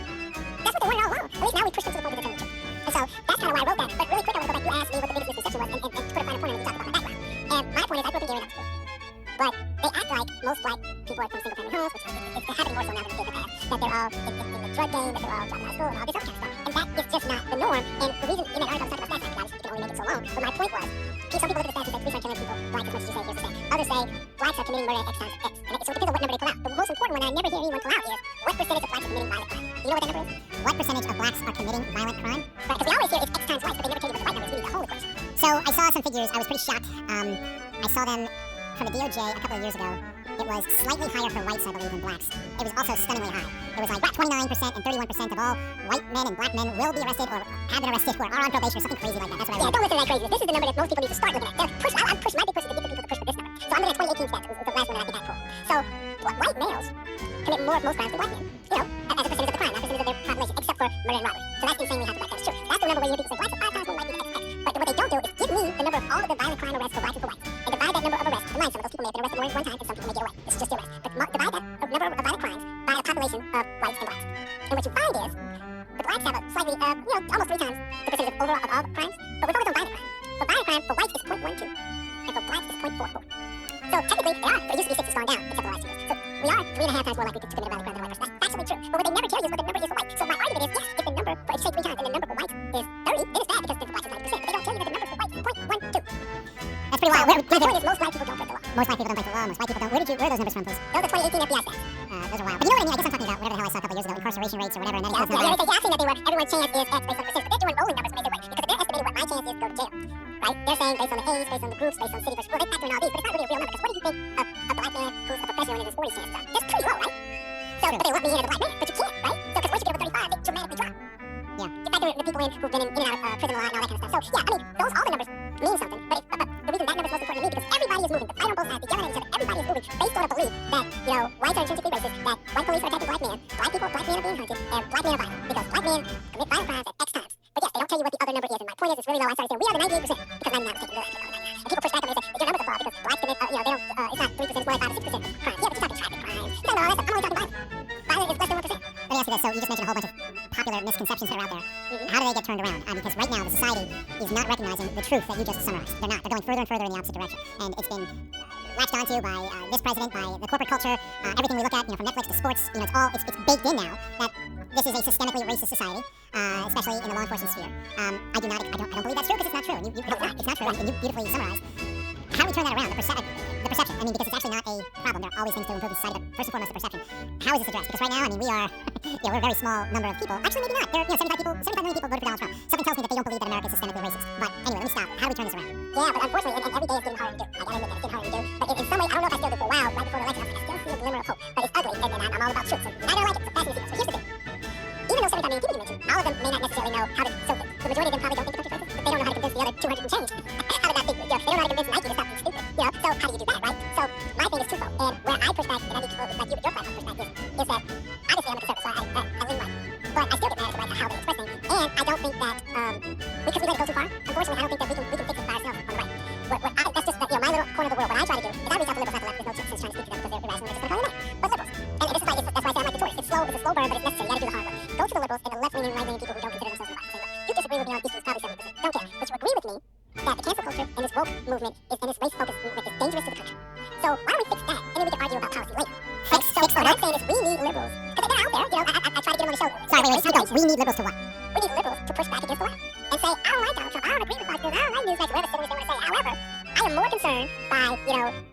That's what they wanted all along. At least now we push them to the point that they're telling the truth. And so that's kind of why I wrote that. But really quick, I want to go back. You asked me what the biggest misconception was, and to put a finer point on it, we talked about my background. And my point is, I grew up in Gary Middle School. But they act like most black people are from single-family homes, which it's happening more so now than it did in the past, that they're all in the drug game, that they're all dropping out of school, and all this other kind of stuff. And that is just not the norm. And the reason, in that article, I was talking about stats, you can only make it so long. But my point was, some people look at the stats and say, police aren't killing people, blacks as much as you say, here's the stat. Others say, blacks are committing murder X times X. And so it depends on what number they pull out. The most important one, and I never hear anyone pull out, is what percentage of blacks are committing violent crime. Do you know what that number is? What percentage of blacks are committing violent crime? Right, because we always hear it's X times white, but they never tell you what the right number is. We need the whole equation. So I saw some figures. I was pretty shocked. I saw them from the DOJ a couple of years ago. It was slightly higher for whites, I believe, than blacks. It was also stunningly high. It was like 29% and 31% of all white men and black men will be arrested or have been arrested or are on probation or something crazy like that. That's what I read. Yeah, don't listen to that crazy. This is the number that most people need to start looking at. I'm pushing, my big push is to get the people to push for this number. So I'm looking at 2018 stats. It was the last one that I think I pulled. So white males commit most crimes than black men. You know, as a percentage of the crime, not a percentage of their population, except for murder and robbery. So that's insanely high for blacks. That's true. That's the number where you hear people say blacks are 5 times more likely to X. But what they don't do is give me the number of all of the violent crime arrests for blacks and for whites, and divide that number of arrests. Mind, some of those people may have been arrested more than one time, and some people may get away. It's just arrest. But divide that number of violent crimes by a population of whites and blacks. And what you find is the blacks have a slightly, almost 3 times the percentage of overall of all crimes. But we're focused on violent crime. So violent crime for whites is 0.12, and for blacks is 0.44. So technically, they are, but it used to be 6, it's gone down, except for the last 2 years. So we are 3.5 times more likely to commit a violent crime than a white person. That's actually true. But what they never tell you is what the number is for whites. So my argument is, yes, if the number, if say 3 times, and the number for whites is 30, then it's bad because for blacks is 90%. But they don't tell you that the number for whites is 0.12. That's pretty wild. My point is, most black people don't break the law. Most black people don't break the law. Most white people don't. Where are those numbers from, please? Those are 2018 FBI stats. Those are wild. But you know what I mean? I guess I'm talking about whatever the hell I saw a couple years ago, incarceration rates or whatever, and then it goes yeah, I've seen that they were, everyone's chance is X based on percentage, but they're doing rolling numbers to make it right. Because if they're estimating what my chance is to go to jail, right? They're saying based on the age, based on the groups, based on city versus, well, they're factoring all these, but it's not really a real number. Because what do you think a black man who's a professional in his 40s chances are? That's pretty low, right? So, but they want me in as a black man, but you can't, right? So, because once you get over 35, they dramatically drop. Yeah. You factor the people in who've been in and out of prison a lot and all that kind of stuff. So, yeah, I mean, all the numbers mean something, but the reason that number is most important to me because everybody is moving. The fight on both sides, the yelling at each other, everybody is moving based on a belief that, whites are intrinsically racist, that white police are attacking black men, black men are being hunted, and black men are violent. Because black men commit violent crimes at X times. But yes, they don't tell you what the other number is, and my point is, it's really low. I started saying, we are the 98%, because 99 is taking real action. And people push back on me and say, your numbers are flawed, because blacks commit, they don't, it's not 3%, it's more like 5 or 6% crimes. Yeah, but you're talking traffic crimes. You don't know all that stuff. I'm only talking violence. Violence is less than 1%. Let me ask you this. So you just mentioned a whole bunch of popular misconceptions that are out there. How do they get turned around? Because right now, the society is not recognizing the truth that you just summarized. They're not. They're going further and further in the opposite direction. And it's been latched onto by this president, by the corporate culture, everything we look at, from Netflix to sports, it's baked in now that this is a systemically racist society, especially in the law enforcement sphere. I don't believe that's true because it's not true. And it's not true, and you beautifully summarized. How do we turn that around? The perception. I mean, because it's actually not a problem. There are always things to improve in society, but first and foremost, the perception. How is this addressed? Because right now, I mean, we are, we're a very small number of people. Actually, maybe not. There are 75 million people voted for Donald Trump. Something tells me that they don't believe that America is systemically racist. But anyway, let me stop. How do we turn this around? Yeah, but unfortunately, and every day it's getting harder to do. I gotta admit that it's getting harder to do. But in some ways, I don't know if I still do for a while, right before the election, I still see a glimmer of hope. But it's ugly, and I'm all about truth. So I don't like it. So fascinating. So here's the thing. Even though 75 million people you mentioned, all of them may not necessarily know how to. So the majority of them probably don't think the country's racist, but they don't know how to convince the other 200 and change. How would that think? They don't know how to convince Nike to stop being stupid. So how do you do that, right? So my thing is twofold. And where I push back, and I need people like you with your platform push back is that obviously I'm a conservative, so I lean right. But I still get mad at the right how they express things. And I don't think that because we let it go too far, unfortunately I don't think that we can fix it by ourselves on the right. That's just my little corner of the world. What I try to do is I reach out to liberals at the left with no sense trying to speak to them because they're irrational. They're just going to call you mad. But liberals. And this is why that's why I say I'm like the Tories. It's a slow burn, but it's necessary. You got to do the hard work. Go to the liberals and the left-leaning, right-leaning people who don't consider themselves right. You disagree with me on issues, probably 70%. Don't care. But you agree with me that the cancel culture and this woke movement and this race-focused movement is dangerous to the country. So why don't we fix that? And then we can argue about policy later. Fix what I'm saying is we need liberals. Because they're out there. I try to get them on the show. Sorry, wait. We need liberals to what? We need liberals to push back against the left. And say, I don't like Donald Trump. I don't agree with Fox News. I don't like news guys. Whatever they want to say. However, I am more concerned by,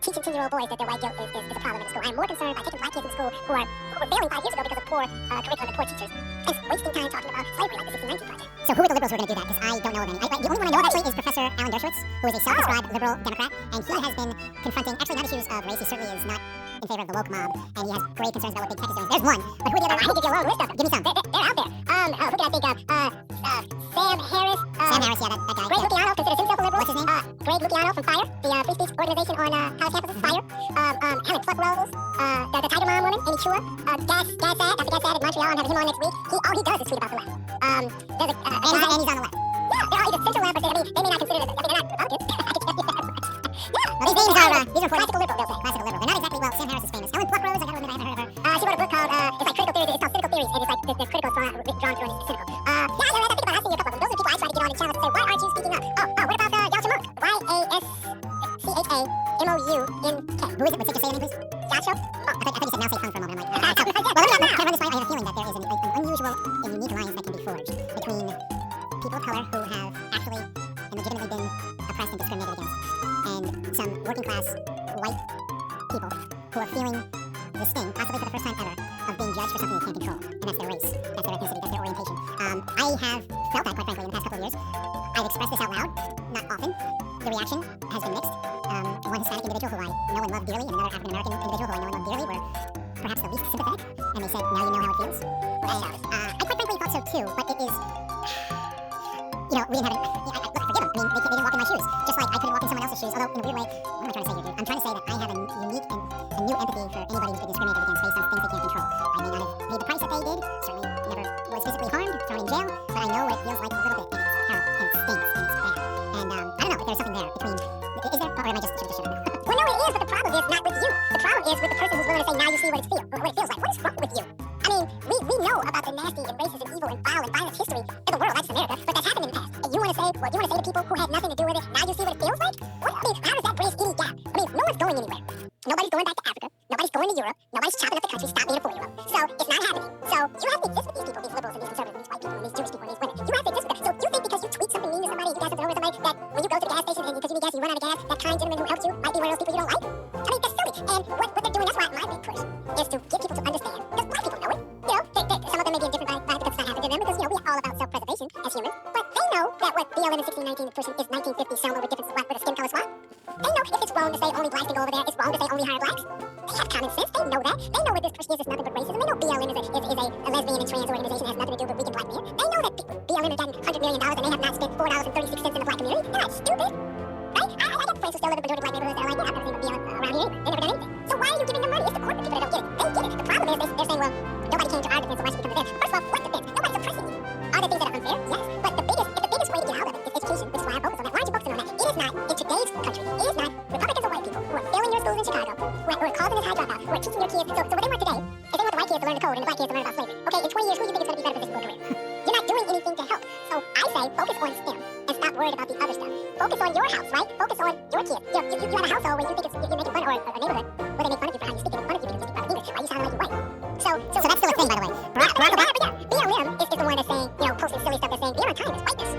teaching 10-year-old boys that their white guilt is a problem in school. I am more concerned by taking black kids in school who were failing 5 years ago because of poor curriculum and poor teachers and wasting time talking about slavery like the 1619 Project. So who are the liberals who are going to do that? Because I don't know of any. The only one I know of actually is Professor Alan Dershowitz, who is a self-described liberal Democrat, and he has been confronting, actually not issues of race, he certainly is not in favor of the woke mob, and he has grave concerns about what big tech is doing. There's one, but who are the other? I think you're alone. List of them. Give me some. They're out there. Who can I think of? Sam Harris. Sam Harris, yeah, that guy. Greg Luciano considers himself a liberal. What's his name? Greg Luciano from FIRE, the free speech organization on college campuses. FIRE. Helen Pluckrose, the Tiger Mom woman, Amy Chua, Dr. Gas Sad in Montreal. I'm having him on next week. All he does is tweet about the left. And he's on the left. Yeah, they're all either center left or they may not consider it. I mean, M-O-U-N-K. Who is it? Would you say your name, please? Gotcha? Oh, I thought you said now say tongue for a moment. I'm like, well, let me run this by. I have a feeling that there is an unusual and unique alliance that can be forged between people of color who have actually and legitimately been oppressed and discriminated against, and some working class white people who are feeling the sting, possibly for the first time ever, of being judged for something they can't control, and that's their race, that's their ethnicity, that's their orientation. I have felt that, quite frankly, in the past couple of years. I've expressed this out loud, not often. The reaction has been mixed. One Hispanic individual who I know and love dearly, and another African American individual who I know and love dearly were perhaps the least sympathetic, and they said, now you know how it feels. I quite frankly thought so too, but it is, we didn't have it. Look, forgive them. I mean, they didn't walk in my shoes, just like I couldn't walk in someone else's shoes, although in a weird way, what am I trying to say here, dude? I'm trying to say that I have a unique and a new empathy for anybody who's been discriminated against based on things they can't control. I may not have paid the price that they did, certainly never was physically harmed, thrown in jail, but I know what it feels like a little bit, and it's terrible, and it stinks, and it's bad. And I don't know if there's something there between, is there, or am I just shut up? Well, no, it is, but the problem is not with you. The problem is with the person who's willing to say, now you see what it feels like. What is wrong with you? I mean, we know about the nasty and racist and evil and vile and violent history of the world, that's America, but that's happened in the past. And you want to say to people who have nothing to do with it, now you see what it feels like? How does that bridge any gap? I mean, no one's going anywhere. Nobody's going back to Africa. Nobody's going to Europe. Nobody's chopping up the country, stop being a 4-year-old. So it's not happening. So you have to exist with these people, these liberals and these conservatives and these white people and these Jewish people and these women. You have to exist with them. So you think because you tweet something mean to somebody, you got something over somebody, that when you go to the gas station and because you need gas and you run out of gas, that kind gentleman who helped you might be one of those people you don't like? I mean, that's silly. And what they're doing, that's why my big push is to get people to understand, because black people know it. Some of them may be in different lives because it's not happening to them, because, we're all about self-preservation as humans. But they know that what BLM in 1619 pushing is 1950 Selma with different with a skin color swap. They know if it's wrong to say only blacks can go over there, it's wrong to say only hire blacks. They have common sense. They know that. They know what this push is nothing but racism. They know BLM is a lesbian and trans organization that has nothing to do with weak and black men. They know that BLM has gotten $100 million and they have not spent $4.36 in the black community. They're not stupid. Right? I got friends who still live in majority black neighborhoods that are like, yeah, I've never seen BLM around here anyway. They never done anything. So why are you giving them money? It's the corporate people that don't get it. They get it. The problem is they're saying, well, nobody came to our defense, so why should we come to theirs? First of all, what defense? Nobody's oppressing you. Are there things that are unfair? Yes. But the biggest way to get out of it is education, which is why I focus on that. Why aren't you focusing on that? It is not, in today's country, it is not Republicans or white people who are failing your schools in Chicago, who are causing this high dropout, who are teaching your kids. So what they want today is they want the white kids to learn the code and the black kids to learn about slavery. Okay, in 20 years, who do you think is going to be better positioned for a career? You're not doing anything to help. So I say focus on STEM and stop worried about the other stuff. Focus on your house, right? Focus on your kids. You have a household where you think you're making fun, or a neighborhood where they make fun of you for how you speak, and make fun of you because you speak proper English. Why you sound like you're white? So that's still a thing, by the way. BLM is the one that's saying, posting silly stuff that's saying, being on time is whiteness.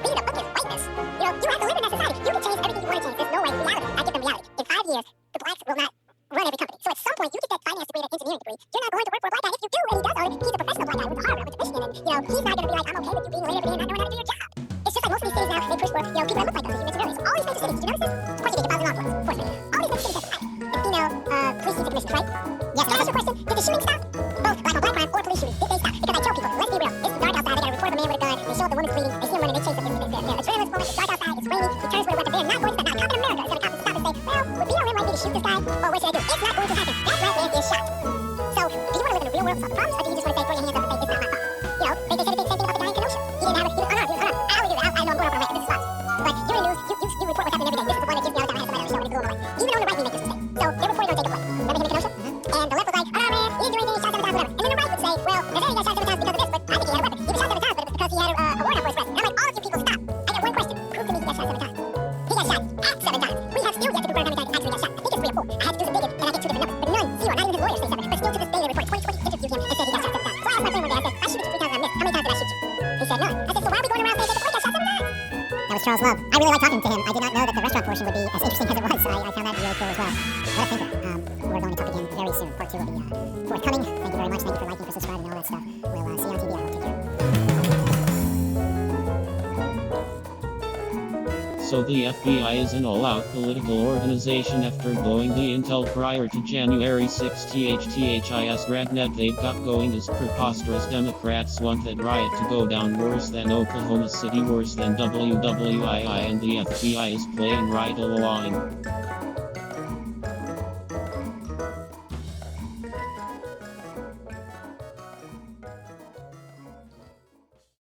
Being a book is whiteness. You have to live in that society. You can change everything you want to change. There's no way. Reality. I give them reality. In 5 years, the blacks will not run every company. So at some point, you get that finance degree, that engineering degree, you're not going to work for a black guy. If you do, and he does own it, he's a professional black guy with Harvard, with Michigan, and he's not going to be like, I'm okay with you being late every day and not knowing how to do your job. It's just like most of these cities now, they push for people that look like us, as you mentioned earlier. So all these major cities, did you notice this? Of course you did, deposit envelopes, of course you did. All these major cities have and female police chiefs and commissions, right? Yes. Can I ask you a question? Did the shooting stop? Both black crime or police shootings, did they stop? Because I tell people, let's be real, it's dark outside, they got a report of a man with a gun, they show up the woman's bleeding, they see him running, they chase him, their adrenaline's flowing, it's dark outside, it's raining, he turns with a weapon, they're not going to stop. Now, a cop in America is going to stop and say, well, would BLM like me to shoot this guy? Or what should I do? It's not going to happen. That black man is shot. So, do you want to live in a real world and solve the problems, or do you just want to say, throw your hands up and say, it's not my fault? They said the same thing about the guy in Kenosha. He didn't have it, I always do, I know I'm going over my way, this is false. But you're in the news, you report what's happening every day. This is the one that gives me all the time, I have somebody on the show and it's going away. Even on the right, we make this mistake. So, they're reporting on Jacob Blake. Remember him in Kenosha? And the left was like, oh man, he didn't do anything, he shot 7 times, whatever. And then the right would say, well, the guy got shot 7 times because of this, but I think he had a weapon. He was shot 7 times, but it was because he had a warrant out for his arrest. And I'm like, all of you people stop. I got one question. Prove to me he got shot 7 times. He got shot at 7 times. We have still yet to confirm how many times actually got shot. I think it's 3 or 4. I had to do some digging, and I get 2 different numbers. But none, 0, not even his lawyers say 7. But still to this day they report 2020 interviewed him and said he got shot 7 times. So I asked my friend one day, I said, I shoot you 3 times and I missed. How many times did I shoot you? He said none. I said, so why are we going around saying Jacob Blake got shot 7 times? That was Charles Love. I really liked talking to him. I did not know that the restaurant portion would be as interesting as it was. I found that really cool as well. What a thinker. We're going to talk again very soon. Part 2 will be forthcoming. Thank you very much. Thank you for liking, for subscribing, and all that stuff. We'll see you on TV. I will take care. So the FBI is an all-out political organization after blowing the intel prior to January 6. THTHIS Radnet they've got going is preposterous. Democrats want that riot to go down worse than Oklahoma City, worse than WWII, and the FBI is playing right along.